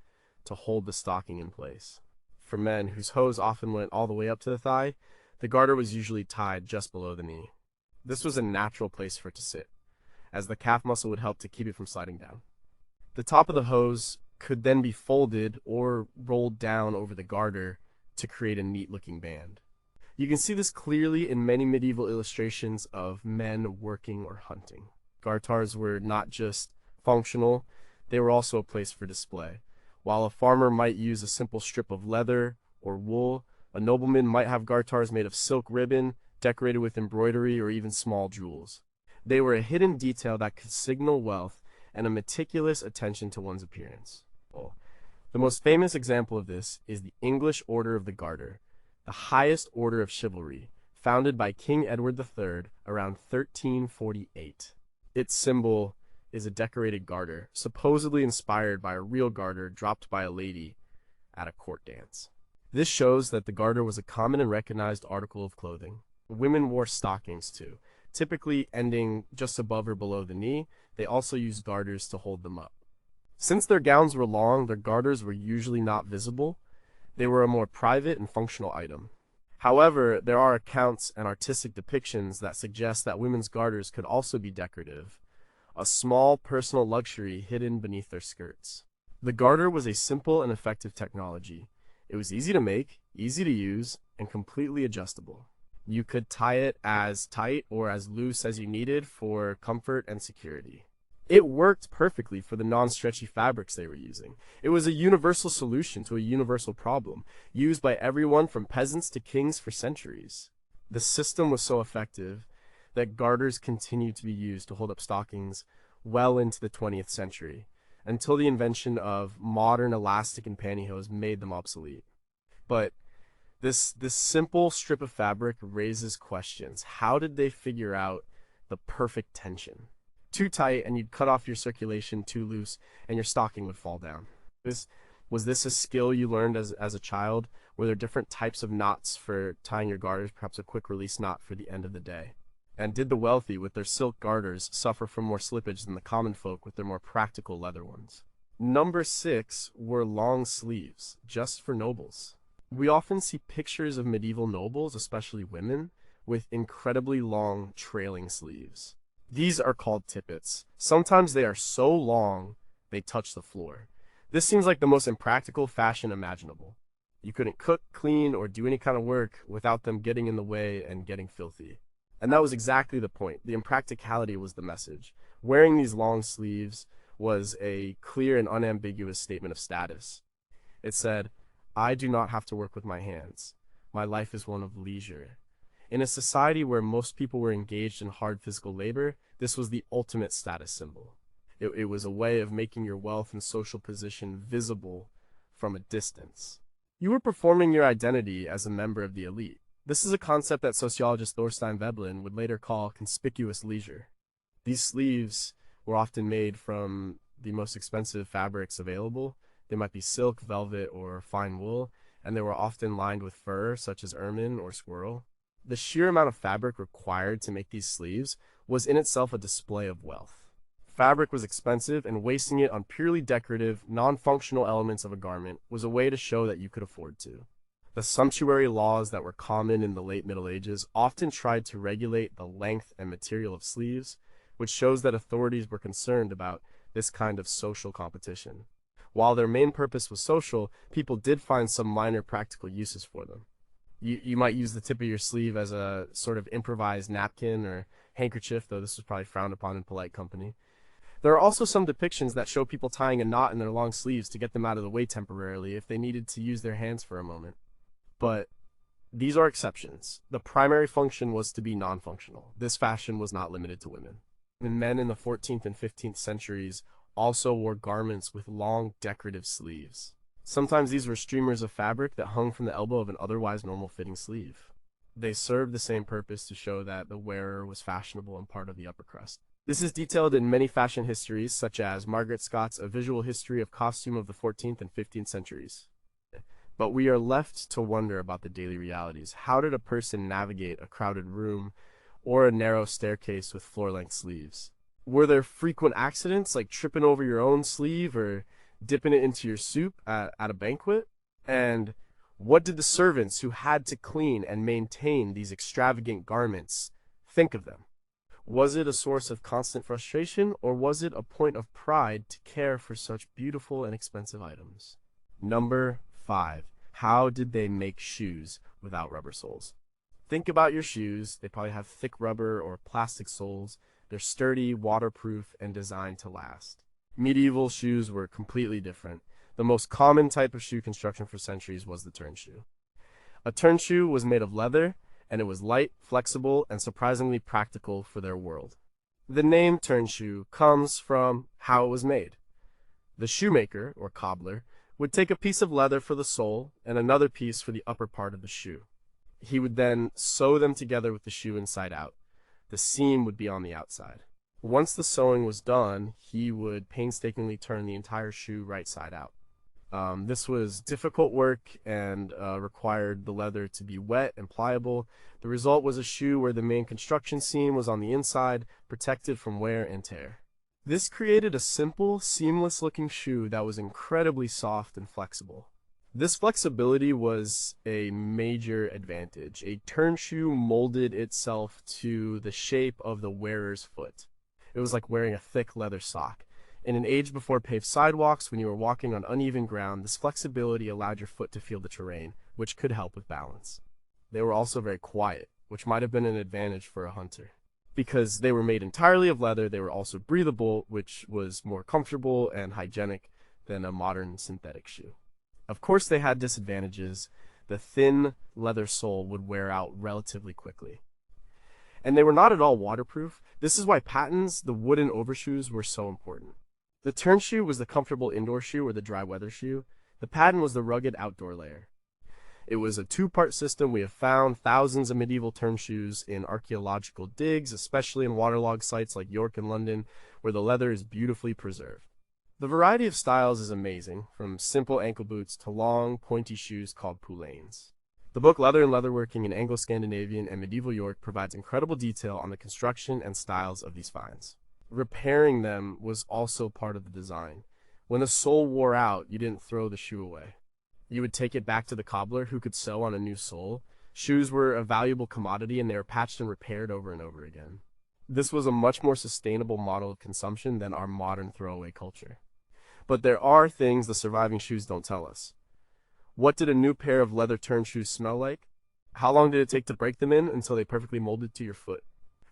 S1: to hold the stocking in place. For men, whose hose often went all the way up to the thigh, the garter was usually tied just below the knee. This was a natural place for it to sit, as the calf muscle would help to keep it from sliding down. The top of the hose could then be folded or rolled down over the garter to create a neat-looking band. You can see this clearly in many medieval illustrations of men working or hunting. Garters were not just functional, they were also a place for display. While a farmer might use a simple strip of leather or wool, a nobleman might have garters made of silk ribbon, decorated with embroidery or even small jewels. They were a hidden detail that could signal wealth and a meticulous attention to one's appearance. The most famous example of this is the English Order of the Garter, the highest order of chivalry, founded by King Edward III around 1348. Its symbol is a decorated garter, supposedly inspired by a real garter dropped by a lady at a court dance. This shows that the garter was a common and recognized article of clothing. Women wore stockings too, typically ending just above or below the knee. They also used garters to hold them up. Since their gowns were long, their garters were usually not visible. They were a more private and functional item. However, there are accounts and artistic depictions that suggest that women's garters could also be decorative, a small personal luxury hidden beneath their skirts. The garter was a simple and effective technology. It was easy to make, easy to use, and completely adjustable. You could tie it as tight or as loose as you needed for comfort and security. It worked perfectly for the non-stretchy fabrics they were using. It was a universal solution to a universal problem, used by everyone from peasants to kings for centuries. The system was so effective that garters continued to be used to hold up stockings well into the 20th century, until the invention of modern elastic and pantyhose made them obsolete. But This simple strip of fabric raises questions. How did they figure out the perfect tension? Too tight and you'd cut off your circulation, too loose and your stocking would fall down. This was this a skill you learned as a child? Were there different types of knots for tying your garters, perhaps a quick release knot for the end of the day? And did the wealthy with their silk garters suffer from more slippage than the common folk with their more practical leather ones? Number 6 were long sleeves, just for nobles. We often see pictures of medieval nobles, especially women, with incredibly long trailing sleeves. These are called tippets. Sometimes they are so long they touch the floor. This seems like the most impractical fashion imaginable. You couldn't cook, clean, or do any kind of work without them getting in the way and getting filthy. And that was exactly the point. The impracticality was the message. Wearing these long sleeves was a clear and unambiguous statement of status. It said, I do not have to work with my hands. My life is one of leisure. In a society where most people were engaged in hard physical labor, this was the ultimate status symbol. It was a way of making your wealth and social position visible from a distance. You were performing your identity as a member of the elite. This is a concept that sociologist Thorstein Veblen would later call conspicuous leisure. These sleeves were often made from the most expensive fabrics available. They might be silk, velvet, or fine wool, and they were often lined with fur, such as ermine or squirrel. The sheer amount of fabric required to make these sleeves was in itself a display of wealth. Fabric was expensive, and wasting it on purely decorative, non-functional elements of a garment was a way to show that you could afford to. The sumptuary laws that were common in the late Middle Ages often tried to regulate the length and material of sleeves, which shows that authorities were concerned about this kind of social competition. While their main purpose was social, people did find some minor practical uses for them. You might use the tip of your sleeve as a sort of improvised napkin or handkerchief, though this was probably frowned upon in polite company. There are also some depictions that show people tying a knot in their long sleeves to get them out of the way temporarily if they needed to use their hands for a moment. But these are exceptions. The primary function was to be non-functional. This fashion was not limited to women. And men in the 14th and 15th centuries also wore garments with long decorative sleeves. Sometimes these were streamers of fabric that hung from the elbow of an otherwise normal-fitting sleeve. They served the same purpose to show that the wearer was fashionable and part of the upper crust. This is detailed in many fashion histories, such as Margaret Scott's A Visual History of Costume of the 14th and 15th Centuries. But we are left to wonder about the daily realities. How did a person navigate a crowded room or a narrow staircase with floor-length sleeves? Were there frequent accidents, like tripping over your own sleeve or dipping it into your soup at a banquet? And what did the servants who had to clean and maintain these extravagant garments think of them? Was it a source of constant frustration, or was it a point of pride to care for such beautiful and expensive items? Number 5. How did they make shoes without rubber soles? Think about your shoes. They probably have thick rubber or plastic soles. They're sturdy, waterproof, and designed to last. Medieval shoes were completely different. The most common type of shoe construction for centuries was the turn shoe. A turn shoe was made of leather, and it was light, flexible, and surprisingly practical for their world. The name turn shoe comes from how it was made. The shoemaker, or cobbler, would take a piece of leather for the sole and another piece for the upper part of the shoe. He would then sew them together with the shoe inside out. The seam would be on the outside. Once the sewing was done, he would painstakingly turn the entire shoe right side out. This was difficult work and required the leather to be wet and pliable. The result was a shoe where the main construction seam was on the inside, protected from wear and tear. This created a simple, seamless-looking shoe that was incredibly soft and flexible. This flexibility was a major advantage. A turn shoe molded itself to the shape of the wearer's foot. It was like wearing a thick leather sock. In an age before paved sidewalks, when you were walking on uneven ground, this flexibility allowed your foot to feel the terrain, which could help with balance. They were also very quiet, which might have been an advantage for a hunter. Because they were made entirely of leather, they were also breathable, which was more comfortable and hygienic than a modern synthetic shoe. Of course, they had disadvantages. The thin leather sole would wear out relatively quickly. And they were not at all waterproof. This is why pattens, the wooden overshoes, were so important. The turn shoe was the comfortable indoor shoe or the dry weather shoe. The pattern was the rugged outdoor layer. It was a two-part system. We have found thousands of medieval turn shoes in archaeological digs, especially in waterlogged sites like York and London, where the leather is beautifully preserved. The variety of styles is amazing, from simple ankle boots to long, pointy shoes called poulaines. The book Leather and Leatherworking in Anglo-Scandinavian and Medieval York provides incredible detail on the construction and styles of these finds. Repairing them was also part of the design. When the sole wore out, you didn't throw the shoe away. You would take it back to the cobbler who could sew on a new sole. Shoes were a valuable commodity and they were patched and repaired over and over again. This was a much more sustainable model of consumption than our modern throwaway culture. But there are things the surviving shoes don't tell us. What did a new pair of leather turn shoes smell like? How long did it take to break them in until they perfectly molded to your foot?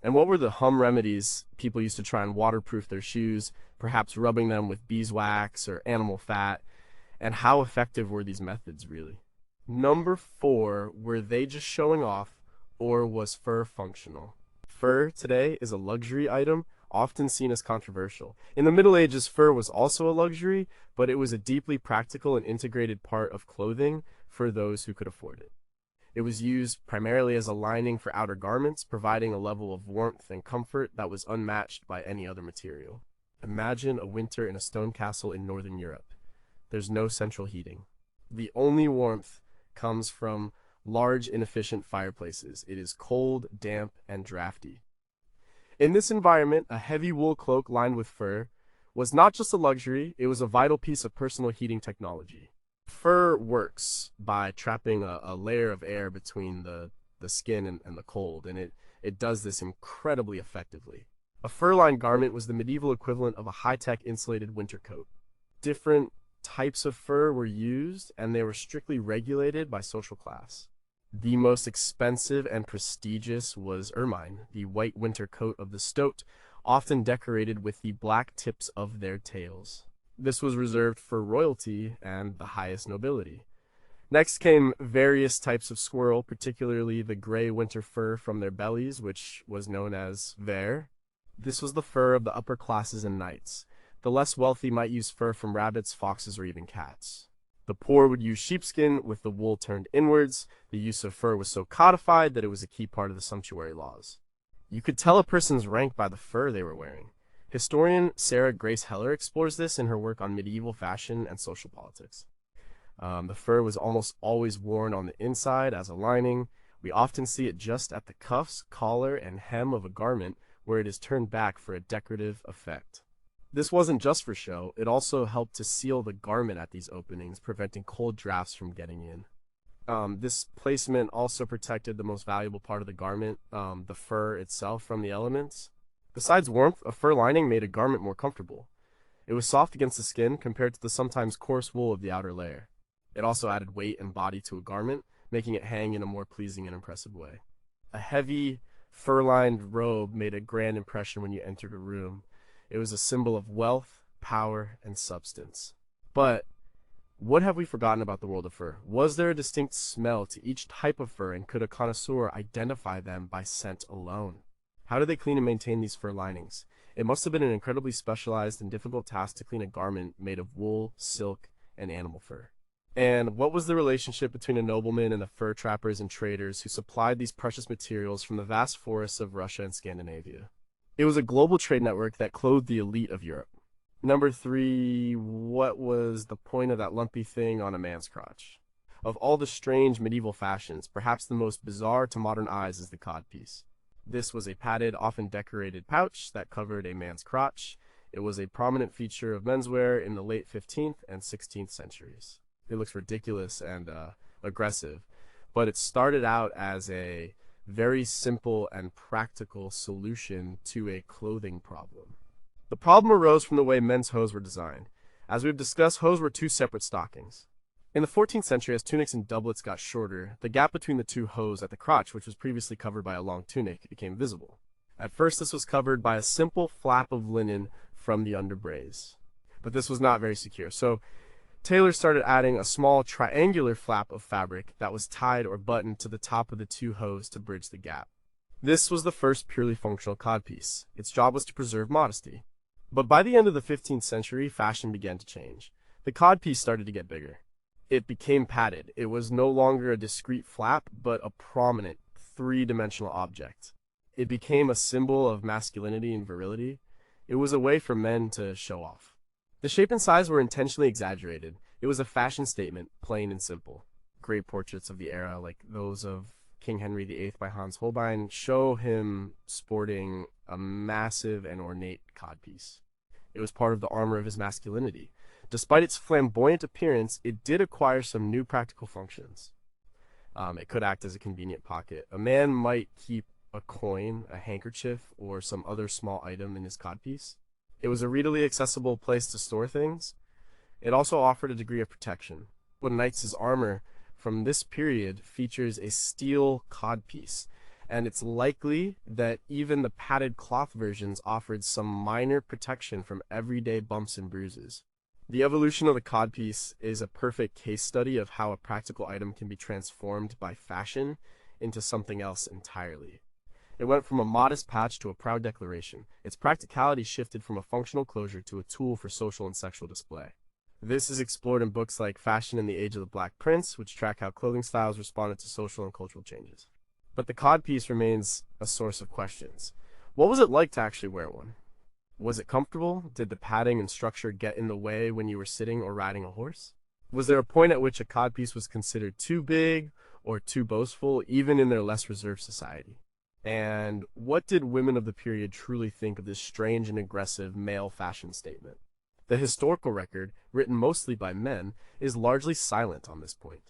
S1: And what were the hum remedies people used to try and waterproof their shoes, perhaps rubbing them with beeswax or animal fat? And how effective were these methods really? Number 4, were they just showing off, or was fur functional? Fur today is a luxury item, often seen as controversial. In the Middle Ages, fur was also a luxury, but it was a deeply practical and integrated part of clothing for those who could afford it. It was used primarily as a lining for outer garments, providing a level of warmth and comfort that was unmatched by any other material. Imagine a winter in a stone castle in northern Europe. There's no central heating. The only warmth comes from large, inefficient fireplaces. It is cold, damp, and drafty. In this environment, a heavy wool cloak lined with fur was not just a luxury, it was a vital piece of personal heating technology. Fur works by trapping a layer of air between the skin and the cold, and it does this incredibly effectively. A fur-lined garment was the medieval equivalent of a high-tech insulated winter coat. Different types of fur were used, and they were strictly regulated by social class. The most expensive and prestigious was ermine, the white winter coat of the stoat, often decorated with the black tips of their tails. This was reserved for royalty and the highest nobility. Next came various types of squirrel, particularly the gray winter fur from their bellies, which was known as ver. This was the fur of the upper classes and knights. The less wealthy might use fur from rabbits, foxes, or even cats. The poor would use sheepskin with the wool turned inwards. The use of fur was so codified that it was a key part of the sumptuary laws. You could tell a person's rank by the fur they were wearing. Historian Sarah Grace Heller explores this in her work on medieval fashion and social politics. The fur was almost always worn on the inside as a lining. We often see it just at the cuffs, collar, and hem of a garment where it is turned back for a decorative effect. This wasn't just for show, it also helped to seal the garment at these openings, preventing cold drafts from getting in. This placement also protected the most valuable part of the garment, the fur itself, from the elements. Besides warmth, a fur lining made a garment more comfortable. It was soft against the skin compared to the sometimes coarse wool of the outer layer. It also added weight and body to a garment, making it hang in a more pleasing and impressive way. A heavy, fur-lined robe made a grand impression when you entered a room. It was a symbol of wealth, power, and substance. But what have we forgotten about the world of fur? Was there a distinct smell to each type of fur, and could a connoisseur identify them by scent alone? How did they clean and maintain these fur linings? It must have been an incredibly specialized and difficult task to clean a garment made of wool, silk, and animal fur. And what was the relationship between a nobleman and the fur trappers and traders who supplied these precious materials from the vast forests of Russia and Scandinavia? It was a global trade network that clothed the elite of Europe. Number 3, what was the point of that lumpy thing on a man's crotch? Of all the strange medieval fashions, perhaps the most bizarre to modern eyes is the codpiece. This was a padded, often decorated pouch that covered a man's crotch. It was a prominent feature of menswear in the late 15th and 16th centuries. It looks ridiculous and aggressive, but it started out as a very simple and practical solution to a clothing problem. The problem arose from the way men's hose were designed. As we've discussed, hose were 2 separate stockings. In the 14th century, as tunics and doublets got shorter, the gap between the 2 hose at the crotch, which was previously covered by a long tunic, became visible. At first, this was covered by a simple flap of linen from the underbrace. But this was not very secure, so tailors started adding a small triangular flap of fabric that was tied or buttoned to the top of the 2 hose to bridge the gap. This was the first purely functional codpiece. Its job was to preserve modesty. But by the end of the 15th century, fashion began to change. The codpiece started to get bigger. It became padded. It was no longer a discrete flap, but a prominent, three-dimensional object. It became a symbol of masculinity and virility. It was a way for men to show off. The shape and size were intentionally exaggerated. It was a fashion statement, plain and simple. Great portraits of the era, like those of King Henry VIII by Hans Holbein, show him sporting a massive and ornate codpiece. It was part of the armor of his masculinity. Despite its flamboyant appearance, it did acquire some new practical functions. It could act as a convenient pocket. A man might keep a coin, a handkerchief, or some other small item in his codpiece. It was a readily accessible place to store things. It also offered a degree of protection. One knight's armor from this period features a steel codpiece, and it's likely that even the padded cloth versions offered some minor protection from everyday bumps and bruises. The evolution of the codpiece is a perfect case study of how a practical item can be transformed by fashion into something else entirely. It went from a modest patch to a proud declaration. Its practicality shifted from a functional closure to a tool for social and sexual display. This is explored in books like Fashion in the Age of the Black Prince, which track how clothing styles responded to social and cultural changes. But the codpiece remains a source of questions. What was it like to actually wear one? Was it comfortable? Did the padding and structure get in the way when you were sitting or riding a horse? Was there a point at which a codpiece was considered too big or too boastful, even in their less reserved society? And what did women of the period truly think of this strange and aggressive male fashion statement? The historical record, written mostly by men, is largely silent on this point.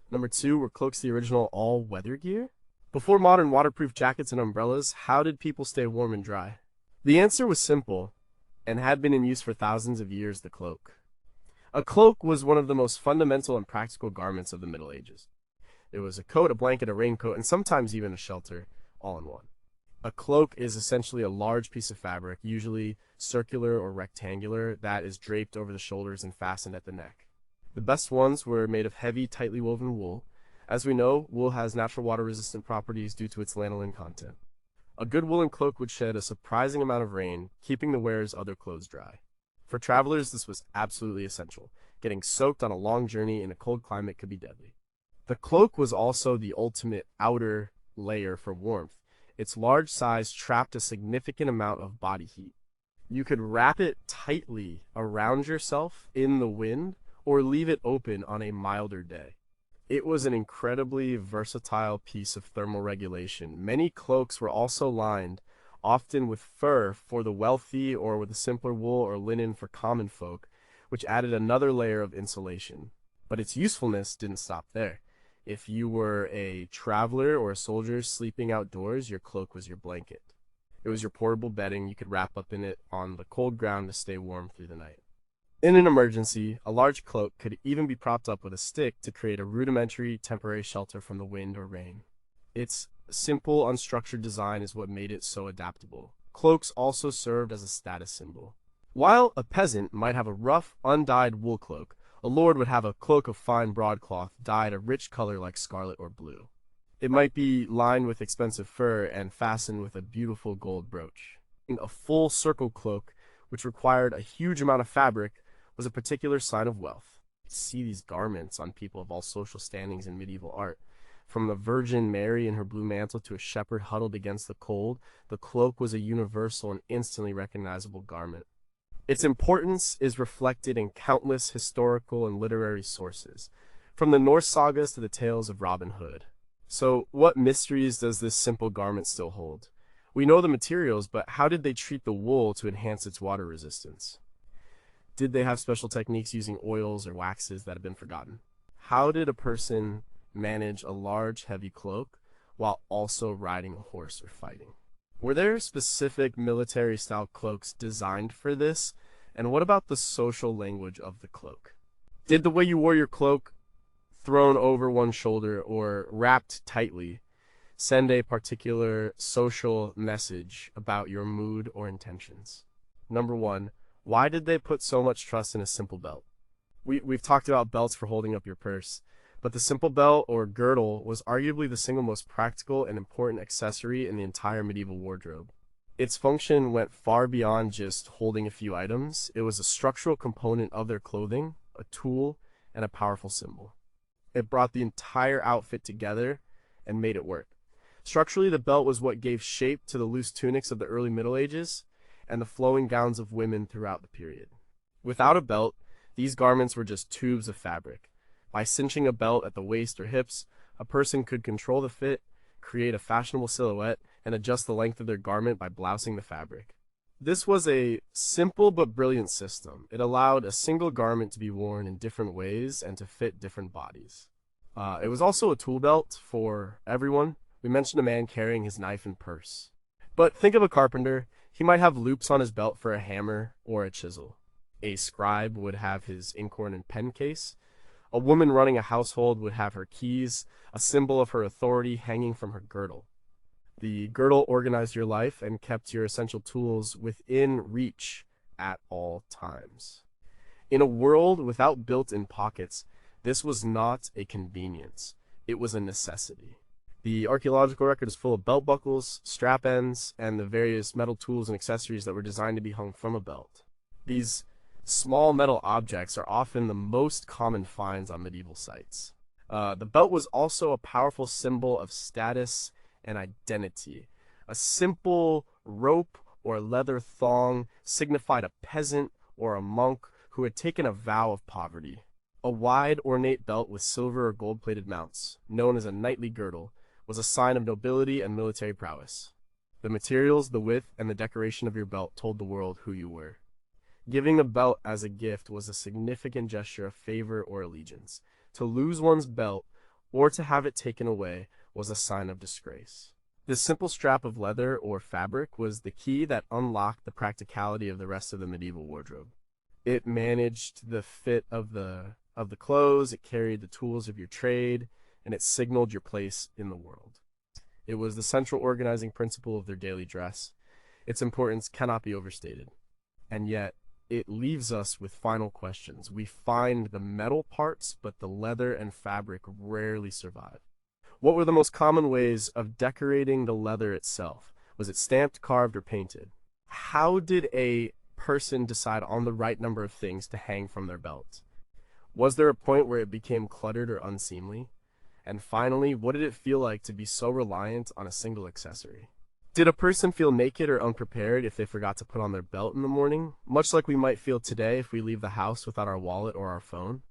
S1: Number 2, were cloaks the original all-weather gear? Before modern waterproof jackets and umbrellas, how did people stay warm and dry? The answer was simple, and had been in use for thousands of years: the cloak. A cloak was one of the most fundamental and practical garments of the Middle Ages. It was a coat, a blanket, a raincoat, and sometimes even a shelter, all in one. A cloak is essentially a large piece of fabric, usually circular or rectangular, that is draped over the shoulders and fastened at the neck. The best ones were made of heavy, tightly woven wool. As we know, wool has natural water-resistant properties due to its lanolin content. A good woolen cloak would shed a surprising amount of rain, keeping the wearer's other clothes dry. For travelers, this was absolutely essential. Getting soaked on a long journey in a cold climate could be deadly. The cloak was also the ultimate outer layer for warmth. Its large size trapped a significant amount of body heat. You could wrap it tightly around yourself in the wind or leave it open on a milder day. It was an incredibly versatile piece of thermal regulation. Many cloaks were also lined, often with fur for the wealthy or with a simpler wool or linen for common folk, which added another layer of insulation. But its usefulness didn't stop there. If you were a traveler or a soldier sleeping outdoors, your cloak was your blanket. It was your portable bedding. You could wrap up in it on the cold ground to stay warm through the night. In an emergency, a large cloak could even be propped up with a stick to create a rudimentary temporary shelter from the wind or rain. Its simple, unstructured design is what made it so adaptable. Cloaks also served as a status symbol. While a peasant might have a rough, undyed wool cloak, a lord would have a cloak of fine broadcloth dyed a rich color like scarlet or blue. It might be lined with expensive fur and fastened with a beautiful gold brooch. A full circle cloak, which required a huge amount of fabric, was a particular sign of wealth. You see these garments on people of all social standings in medieval art. From the Virgin Mary in her blue mantle to a shepherd huddled against the cold, the cloak was a universal and instantly recognizable garment. Its importance is reflected in countless historical and literary sources, from the Norse sagas to the tales of Robin Hood. So, what mysteries does this simple garment still hold? We know the materials, but how did they treat the wool to enhance its water resistance? Did they have special techniques using oils or waxes that have been forgotten? How did a person manage a large, heavy cloak while also riding a horse or fighting? Were there specific military-style cloaks designed for this? And what about the social language of the cloak? Did the way you wore your cloak, thrown over one shoulder or wrapped tightly, send a particular social message about your mood or intentions? Number 1, why did they put so much trust in a simple belt? We've talked about belts for holding up your purse, but the simple belt or girdle was arguably the single most practical and important accessory in the entire medieval wardrobe. Its function went far beyond just holding a few items. It was a structural component of their clothing, a tool, and a powerful symbol. It brought the entire outfit together and made it work. Structurally, the belt was what gave shape to the loose tunics of the early Middle Ages and the flowing gowns of women throughout the period. Without a belt, these garments were just tubes of fabric. By cinching a belt at the waist or hips, a person could control the fit, create a fashionable silhouette, and adjust the length of their garment by blousing the fabric. This was a simple but brilliant system. It allowed a single garment to be worn in different ways and to fit different bodies. It was also a tool belt for everyone. We mentioned a man carrying his knife and purse. But think of a carpenter. He might have loops on his belt for a hammer or a chisel. A scribe would have his inkhorn and pen case. A woman running a household would have her keys, a symbol of her authority, hanging from her girdle. The girdle organized your life and kept your essential tools within reach at all times. In a world without built-in pockets, this was not a convenience. It was a necessity. The archaeological record is full of belt buckles, strap ends, and the various metal tools and accessories that were designed to be hung from a belt. These small metal objects are often the most common finds on medieval sites. The belt was also a powerful symbol of status and identity. A simple rope or leather thong signified a peasant or a monk who had taken a vow of poverty. A wide, ornate belt with silver or gold-plated mounts, known as a knightly girdle, was a sign of nobility and military prowess. The materials, the width, and the decoration of your belt told the world who you were. Giving a belt as a gift was a significant gesture of favor or allegiance. To lose one's belt or to have it taken away was a sign of disgrace. This simple strap of leather or fabric was the key that unlocked the practicality of the rest of the medieval wardrobe. It managed the fit of the clothes, it carried the tools of your trade, and it signaled your place in the world. It was the central organizing principle of their daily dress. Its importance cannot be overstated. And yet, it leaves us with final questions. We find the metal parts, but the leather and fabric rarely survive. What were the most common ways of decorating the leather itself? Was it stamped, carved, or painted? How did a person decide on the right number of things to hang from their belt? Was there a point where it became cluttered or unseemly? And finally, what did it feel like to be so reliant on a single accessory? Did a person feel naked or unprepared if they forgot to put on their belt in the morning, much like we might feel today if we leave the house without our wallet or our phone?